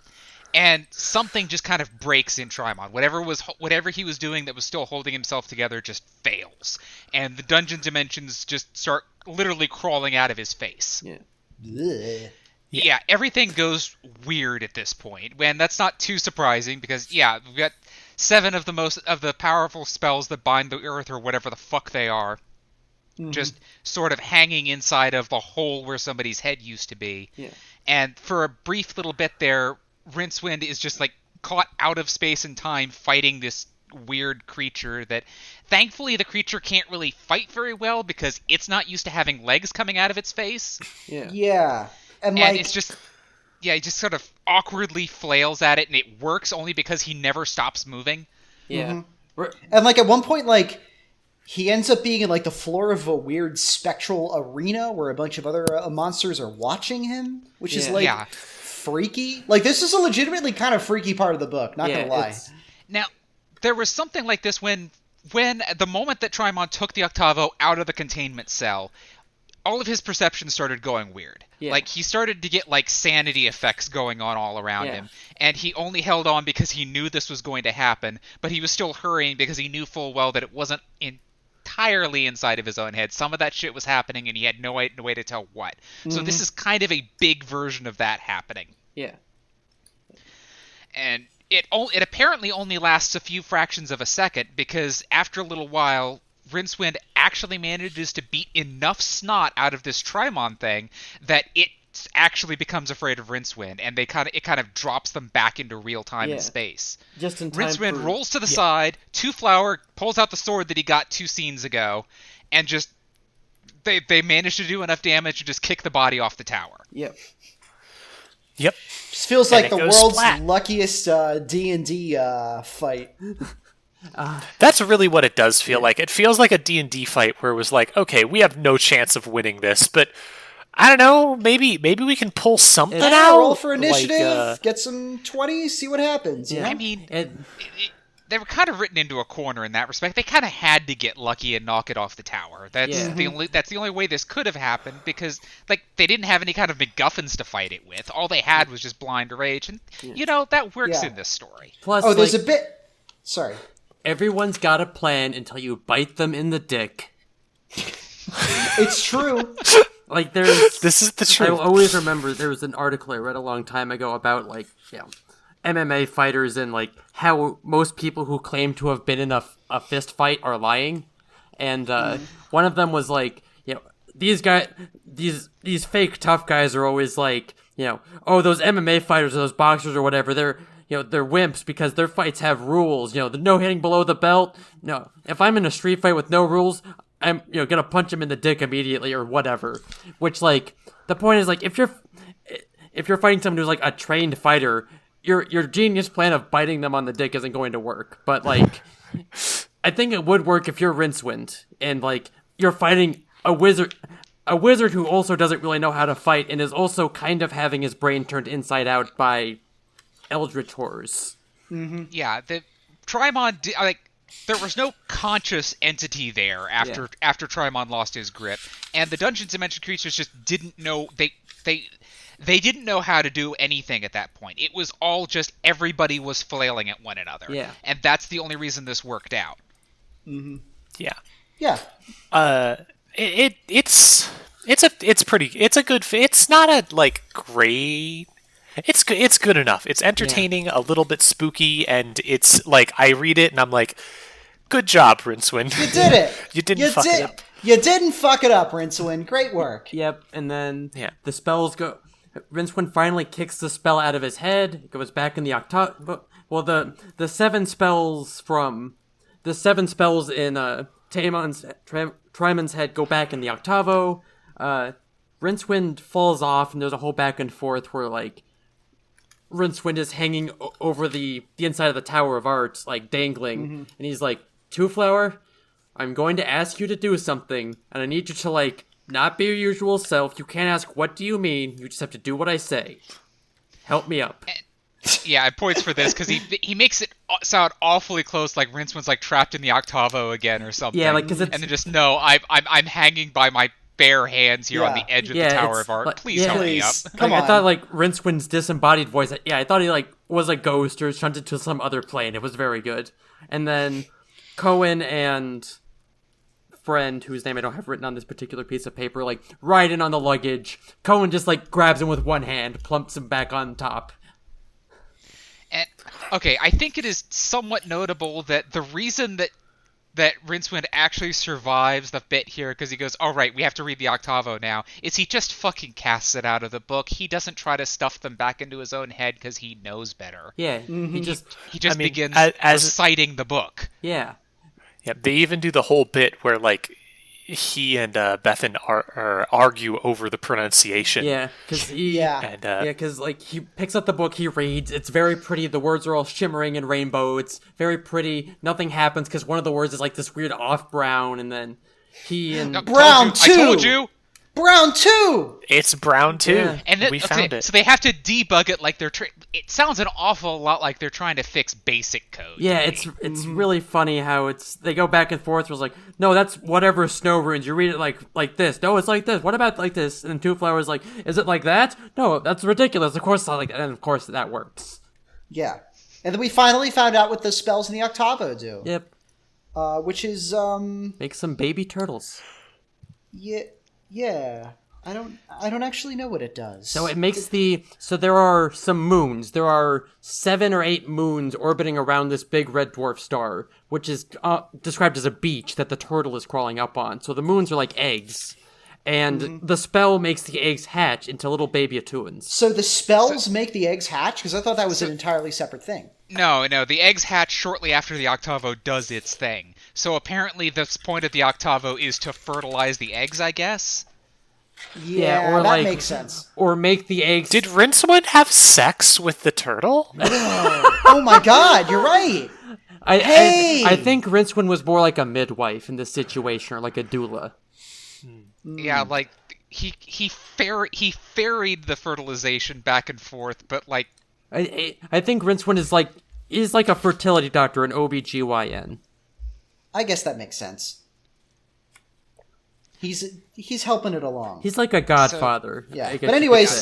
And something just kind of breaks in Trimon. Whatever he was doing that was still holding himself together just fails. And the dungeon dimensions just start literally crawling out of his face. Yeah. Blech. Yeah, everything goes weird at this point. And that's not too surprising because, we've got 7 of the powerful spells that bind the earth or whatever the fuck they are, just sort of hanging inside of the hole where somebody's head used to be. Yeah. And for a brief little bit there, Rincewind is just caught out of space and time fighting this weird creature that thankfully the creature can't really fight very well because it's not used to having legs coming out of its face. Yeah. And it's just, he just sort of awkwardly flails at it, and it works only because he never stops moving. Yeah. And at one point, he ends up being in the floor of a weird spectral arena where a bunch of other monsters are watching him, which is freaky. This is a legitimately kind of freaky part of the book, not gonna lie. Now, there was something like this when the moment that Trimon took the Octavo out of the containment cell, all of his perceptions started going weird. Yeah. Like, he started to get, like, sanity effects going on all around Yeah. him. And he only held on because he knew this was going to happen, but he was still hurrying because he knew full well that it wasn't entirely inside of his own head. Some of that shit was happening, and he had no way to tell what. So this is kind of a big version of that happening. Yeah. And it apparently only lasts a few fractions of a second, because after a little while, Rincewind actually manages to beat enough snot out of this Trimon thing that it actually becomes afraid of Rincewind, and it kind of drops them back into real time and space. Just in time Rincewind rolls to the side, Two-Flower pulls out the sword that he got 2 scenes ago, and just they manage to do enough damage to just kick the body off the tower. Yep. Yep. Just feels And like it the goes world's splat. luckiest D&D fight. That's really what it does feel like. It feels like a D&D fight where it was like, okay, we have no chance of winning this, but I don't know, maybe we can pull something out. Roll for initiative, Like, get some 20s, see what happens. You know? I mean, they were kind of written into a corner in that respect. They kind of had to get lucky and knock it off the tower. That's the only way this could have happened, because like they didn't have any kind of MacGuffins to fight it with. All they had was just blind rage, and that works in this story. Plus, there's a bit. Sorry. Everyone's got a plan until you bite them in the dick. It's true. Like, there's... This is the truth. I always remember there was an article I read a long time ago about, like, MMA fighters and, like, how most people who claim to have been in a fist fight are lying. And one of them was, like, these fake tough guys are always, like, oh, those MMA fighters or those boxers or whatever, they're wimps because their fights have rules. The no hitting below the belt. No, if I'm in a street fight with no rules, I'm gonna punch him in the dick immediately or whatever. Which, like, the point is, like, if you're fighting someone who's like a trained fighter, your genius plan of biting them on the dick isn't going to work. But, like, I think it would work if you're Rincewind and, like, you're fighting a wizard who also doesn't really know how to fight and is also kind of having his brain turned inside out by eldritch horrors. Yeah, the Trimon, there was no conscious entity there after Trimon lost his grip, and the Dungeons Dimension creatures just didn't know they didn't know how to do anything at that point. It was all just everybody was flailing at one another. Yeah. And that's the only reason this worked out. Yeah. Yeah. It's not a, like, great... It's good enough. It's entertaining, a little bit spooky, and it's like I read it and I'm like, good job, Rincewind. You did it. You didn't fuck it up. You didn't fuck it up, Rincewind. Great work. Yep, and then the spells go... Rincewind finally kicks the spell out of his head. It goes back in the Well, the 7 spells from... The 7 spells in Trimon's head go back in the Octavo. Rincewind falls off, and there's a whole back and forth where, like, Rincewind is hanging over the inside of the Tower of Art, like, dangling. And he's like, Two-Flower, I'm going to ask you to do something, and I need you to, like, not be your usual self. You can't ask, what do you mean? You just have to do what I say. Help me up. Yeah, it points for this, because he makes it sound awfully close, like Rincewind's, like, trapped in the Octavo again or something. Yeah, like, because it's... And then just, no, I'm hanging by my bare hands here on the edge of the Tower of Art. Like, Please help me up. Come I on. thought, like, Rincewind's disembodied voice, I thought he, like, was a ghost or shunted to some other plane. It was very good. And then Cohen and friend, whose name I don't have written on this particular piece of paper, like, ride in on the luggage. Cohen just, like, grabs him with one hand, plumps him back on top. And, okay, I think it is somewhat notable that the reason that Rincewind actually survives the bit here, because he goes, all right, we have to read the Octavo now, is he just fucking casts it out of the book. He doesn't try to stuff them back into his own head because he knows better. Yeah, he just begins reciting the book. Yeah. Yeah, they even do the whole bit where, like, he and Bethan argue over the pronunciation. Yeah, because like, he picks up the book, he reads, it's very pretty, the words are all shimmering in rainbow, it's very pretty, nothing happens because one of the words is like this weird off brown, and then he and... Brown too! I told you! Brown too. It's brown too. Yeah. And we found it. So they have to debug it like they're. It sounds an awful lot like they're trying to fix basic code. Yeah, it's really funny how they go back and forth. It was like, no, that's whatever snow runes. You read it like this. No, it's like this. What about like this? And Two Flowers like, is it like that? No, that's ridiculous. Of course it's not like that. And of course that works. Yeah. And then we finally found out what the spells in the Octavo do. Yep. Which is Make some baby turtles. Yeah. I don't actually know what it does. So it makes so there are some moons. There are 7 or 8 moons orbiting around this big red dwarf star, which is described as a beach that the turtle is crawling up on. So the moons are like eggs. And the spell makes the eggs hatch into little baby Atuans. So the spells make the eggs hatch? Because I thought that was an entirely separate thing. No, the eggs hatch shortly after the Octavo does its thing. So apparently the point of the Octavo is to fertilize the eggs, I guess? Yeah, or that makes sense. Or make the eggs... Did Rincewood have sex with the turtle? Oh my god, you're right. I think Rincewind was more like a midwife in this situation, or like a doula. Yeah, like he ferried the fertilization back and forth, but like I think Rincewind is like a fertility doctor, an OBGYN. I guess that makes sense. He's helping it along. He's like a godfather. Yeah. I guess But anyways,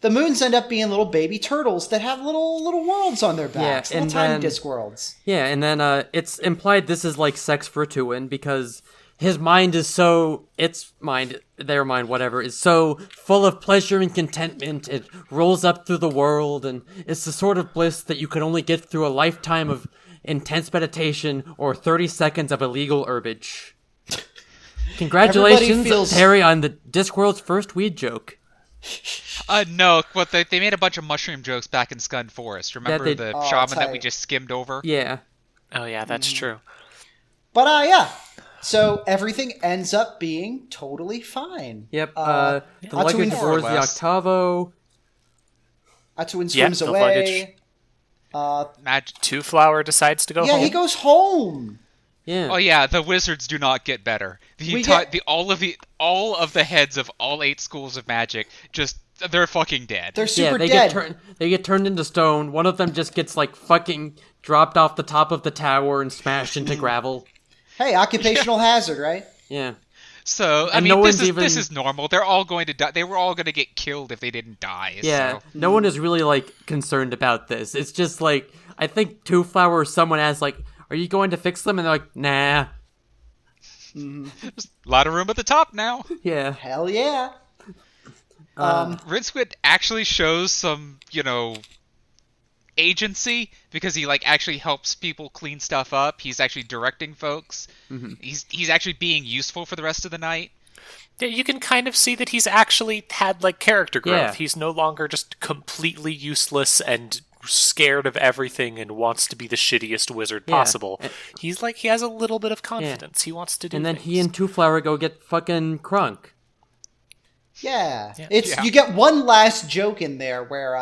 the moons end up being little baby turtles that have little worlds on their backs, little tiny disc worlds. Yeah, and then it's implied this is like sex for Tuin because his mind is their mind, whatever, is so full of pleasure and contentment. It rolls up through the world, and it's the sort of bliss that you can only get through a lifetime of intense meditation or 30 seconds of illegal herbage. Congratulations, Terry, on the Discworld's first weed joke. No, but they made a bunch of mushroom jokes back in Scun Forest. Remember the shaman that we just skimmed over? Yeah. Oh yeah, that's true. But yeah. So everything ends up being totally fine. Yep. The luggage boards the Octavo. Atuin swims away. Two Flower decides to go home. Yeah, he goes home. Yeah. Oh yeah, the wizards do not get better. All of the heads of all 8 schools of magic they're fucking dead. They're super dead. They get turned into stone. One of them just gets like fucking dropped off the top of the tower and smashed into gravel. Hey, occupational hazard, right? Yeah. So, I mean, this is normal. They're all going to die. They were all going to get killed if they didn't die. Yeah, so. No one is really, like, concerned about this. It's just, like, I think Two Flower or someone asks, like, are you going to fix them? And they're like, nah. There's a lot of room at the top now. Yeah. Hell yeah. Rincewind actually shows some, agency because he actually helps people clean stuff up. He's actually directing folks. Mm-hmm. He's actually being useful for the rest of the night. Yeah, you can kind of see that he's actually had character growth. Yeah. He's no longer just completely useless and scared of everything and wants to be the shittiest wizard possible. He's he has a little bit of confidence. He wants to do And then things. he and Two Flower go get fucking crunk. Yeah. You get one last joke in there where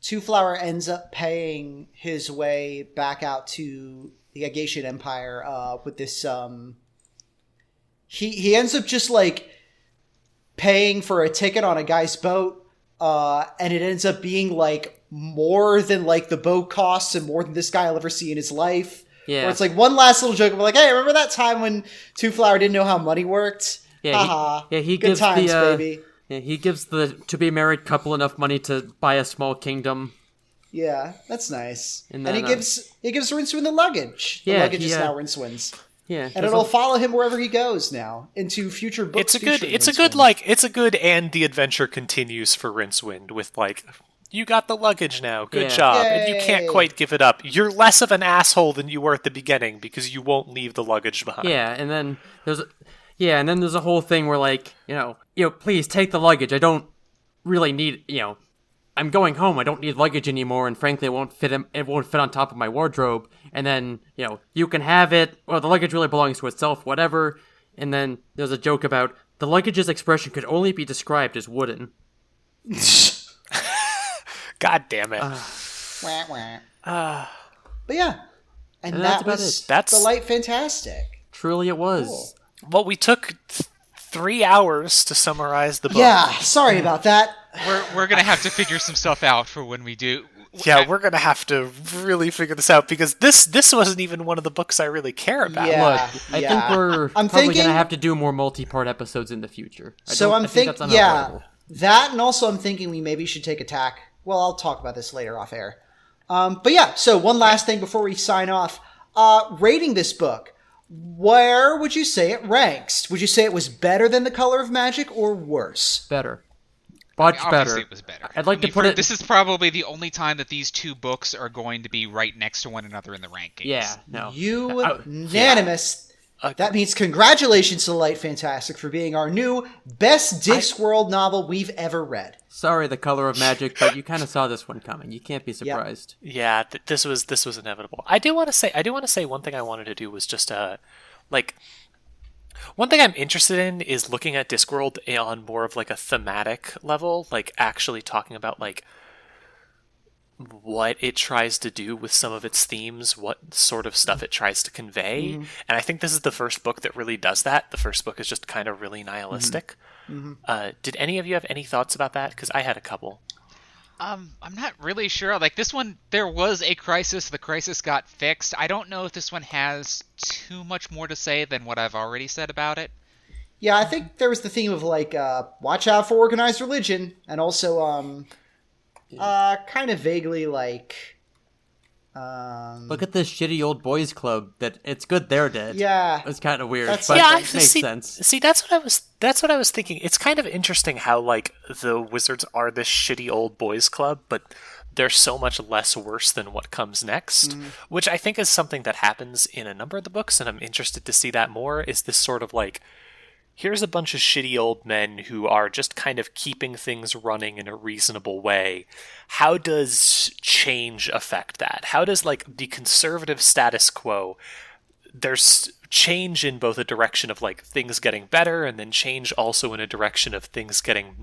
Two Flower ends up paying his way back out to the Agatian Empire with this. He ends up just paying for a ticket on a guy's boat, and it ends up being more than the boat costs and more than this guy will ever see in his life. Yeah, where it's one last little joke of hey, remember that time when Two Flower didn't know how money worked? Yeah, haha. He good gives times, baby. Yeah, he gives the to-be-married couple enough money to buy a small kingdom. Yeah, that's nice. And he gives Rincewind the luggage. The luggage is now Rincewind's. Yeah, and it'll follow him wherever he goes now into future books. It's a good and the adventure continues for Rincewind with you got the luggage now. Good job. Yay. And you can't quite give it up. You're less of an asshole than you were at the beginning because you won't leave the luggage behind. Yeah, and then there's a whole thing where please take the luggage. I don't really need, I'm going home. I don't need luggage anymore, and frankly, it won't fit on top of my wardrobe. And then, you can have it. Well, the luggage really belongs to itself, whatever. And then there's a joke about the luggage's expression could only be described as wooden. God damn it. But yeah. And that that's about was it. the Light Fantastic. Truly it was. Cool. Well, we took 3 hours to summarize the book. Yeah, sorry about that. We're gonna have to figure some stuff out for when we do. Yeah, we're gonna have to really figure this out because this wasn't even one of the books I really care about. Yeah. Look, I think we're probably thinking- gonna have to do more multi-part episodes in the future. I I'm think that's thinking, unavoidable. that, and also I'm thinking we maybe should take attack. Well, I'll talk about this later off air. But yeah, so one last thing before we sign off. Rating this book, where would you say it ranks? Would you say it was better than The Color of Magic or worse? Better. Much Obviously, better. it was better. I'd like to put it. This is probably the only time that these two books are going to be right next to one another in the rankings. Yeah, no. Unanimous. That means congratulations to the Light Fantastic for being our new best Discworld novel we've ever read. Sorry, The Color of Magic, but you kind of saw this one coming. You can't be surprised. Yeah, this was inevitable. I do want to say one thing I wanted to do was just one thing I'm interested in is looking at Discworld on more of like a thematic level, like actually talking about like what it tries to do with some of its themes, what sort of stuff it tries to convey. And I think this is the first book that really does that. The first book is just kind of really nihilistic. Did any of you have any thoughts about that? Because I had a couple. I'm not really sure. Like this one, there was a crisis. The crisis got fixed. I don't know if this one has too much more to say than what I've already said about it. Yeah, I think there was the theme of like, watch out for organized religion, and also, kind of vaguely like, Look at this shitty old boys club. That it's good they're dead. Yeah. It's kind of weird, That's- but Yeah, it makes sense. See, that's what I was thinking. It's kind of interesting how like the wizards are this shitty old boys club, but they're so much less worse than what comes next, which I think is something that happens in a number of the books, and I'm interested to see that more. Is this sort of like, here's a bunch of shitty old men who are just kind of keeping things running in a reasonable way. How does change affect that? How does like the conservative status quo, there's change in both a direction of like things getting better and then change also in a direction of things getting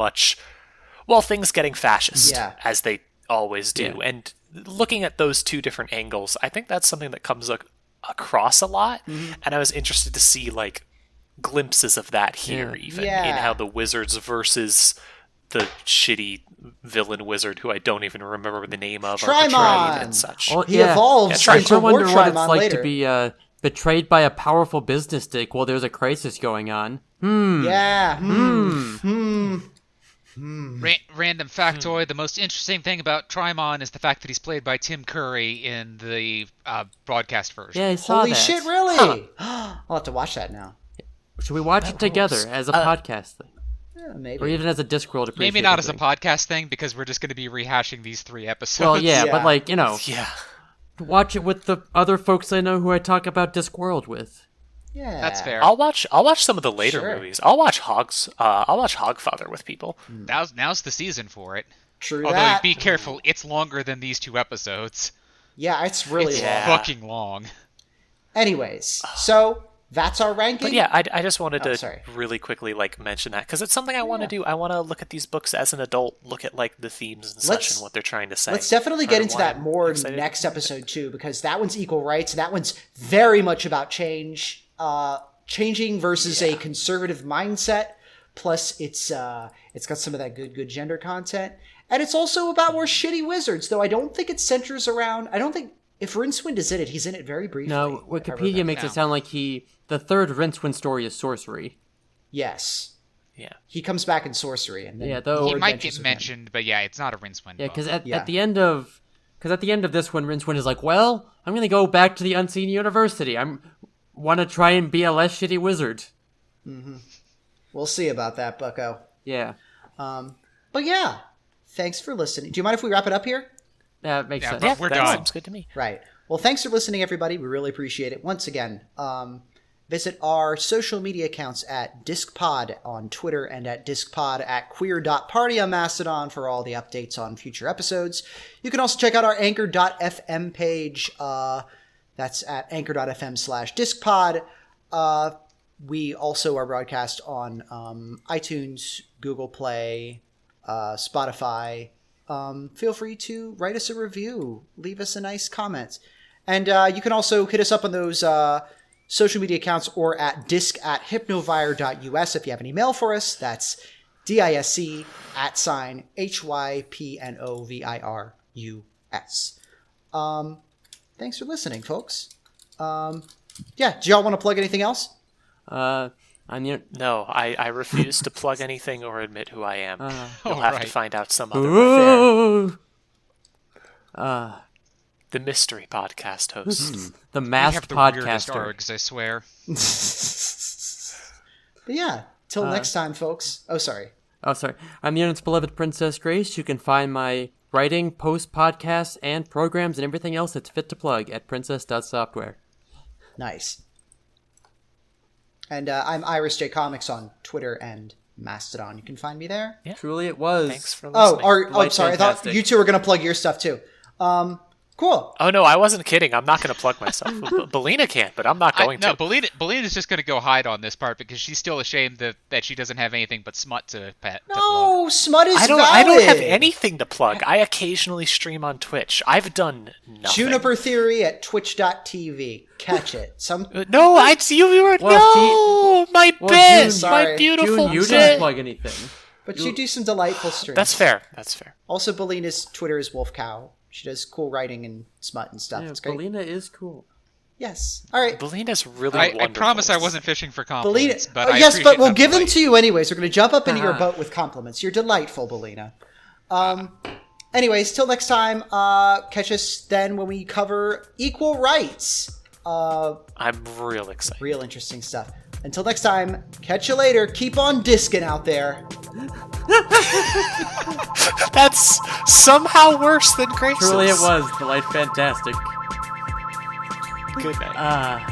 fascist, Yeah. as they always do. Yeah. And looking at those two different angles, I think that's something that comes across a lot. And I was interested to see like glimpses of that here, even in how the wizards versus the shitty villain wizard who I don't even remember the name of are portrayed and such. Oh, He evolves I into sure wonder War what it's Trimon like later. to be betrayed by a powerful business dick while there's a crisis going on. Yeah. Random factoid: the most interesting thing about Trimon is the fact that he's played by Tim Curry in the broadcast version. Yeah, I saw Holy that. shit, really? I'll have to watch that now. Should we watch it together as a podcast thing? Yeah, maybe. Or even as a Discworld appreciation Maybe not as a thing? podcast thing, because we're just going to be rehashing these 3 episodes. Well, yeah, Yeah. but like, you know, Yeah. watch it with the other folks I know who I talk about Discworld with. Yeah. That's fair. I'll watch some of the later Sure. movies. I'll watch Hogfather with people. Now's the season for it. True Although, that. be careful, it's longer than these 2 episodes. Yeah, it's really It's long. fucking long. Anyways, so that's our ranking. But yeah, I just wanted to sorry. really quickly like mention that because it's something I want to do. I want to look at these books as an adult, look at like the themes and Let's- such and what they're trying to say. Let's definitely get into that more in the next episode too, because that one's equal rights, and that one's very much about change, changing versus a conservative mindset. Plus, it's got some of that good gender content, and it's also about more shitty wizards. Though I don't think it centers around. I don't think if Rincewind is in it, he's in it very briefly. No, if I remember. Wikipedia makes it sound like the third Rincewind story is sorcery. Yes, Yeah. he comes back in sorcery, and then Yeah, though- He more might adventures get with him. mentioned, but yeah, it's not a Rincewind Yeah, book. because Yeah. at the end of this one, Rincewind is like, well, I'm gonna go back to the Unseen University. Want to try and be a less shitty wizard. We'll see about that, Bucko. Yeah, But yeah, thanks for listening. Do you mind if we wrap it up here? that makes Yeah, sense. but we're that done. sounds good to me. Right. Well, thanks for listening, everybody. We really appreciate it. Once again, visit our social media accounts at DiscPod on Twitter and at DiscPod at queer.party on Mastodon for all the updates on future episodes. You can also check out our anchor.fm page. That's at anchor.fm/DiscPod. We also are broadcast on iTunes, Google Play, Spotify. Feel free to write us a review, leave us a nice comment. And you can also hit us up on those social media accounts or at disc@hypnovire.us if you have any mail for us. That's DISC @HYPNOVIRUS. Thanks for listening, folks. Do y'all want to plug anything else? No, I refuse to plug anything or admit who I am. You'll have to find out some other way. The mystery podcast host. The We masked have the weirdest podcaster. args, I swear. But yeah, till next time, folks. Oh, sorry. Oh, sorry. I'm the internet's beloved Princess Grace. You can find my writing, post podcasts, and programs and everything else that's fit to plug at princess.software. Nice. And I'm Iris J Comics on Twitter and Mastodon. You can find me there. Yeah. Truly it was. Thanks for listening. Sorry. I thought you two were going to plug your stuff too. Cool. Oh, no, I wasn't kidding. I'm not going to plug myself. Balina can't, but I'm not going to. No, Balina's just going to go hide on this part because she's still ashamed that she doesn't have anything but smut to plug. No, smut is I don't valid. have anything to plug. I occasionally stream on Twitch. I've done nothing. Juniper Theory at twitch.tv. Catch it. No, I see you were my June, sorry. my beautiful June, you bit. didn't plug anything. But you do some delightful streams. That's fair. Also, Balina's Twitter is Wolf Cow. She does cool writing and smut and stuff. Yeah, It's great. Balina is cool. Yes. All right. Balina's really I wonderful. promise I wasn't fishing for Balina. compliments, but I Yes, but appreciate we'll how give them polite. to you anyways. We're going to jump up into your boat with compliments. You're delightful, Balina. Anyways, till next time, catch us then when we cover equal rights. I'm real excited. Real interesting stuff. Until next time, catch you later. Keep on disking out there. That's somehow worse than Grace's. Truly it was. Delight fantastic. Good night.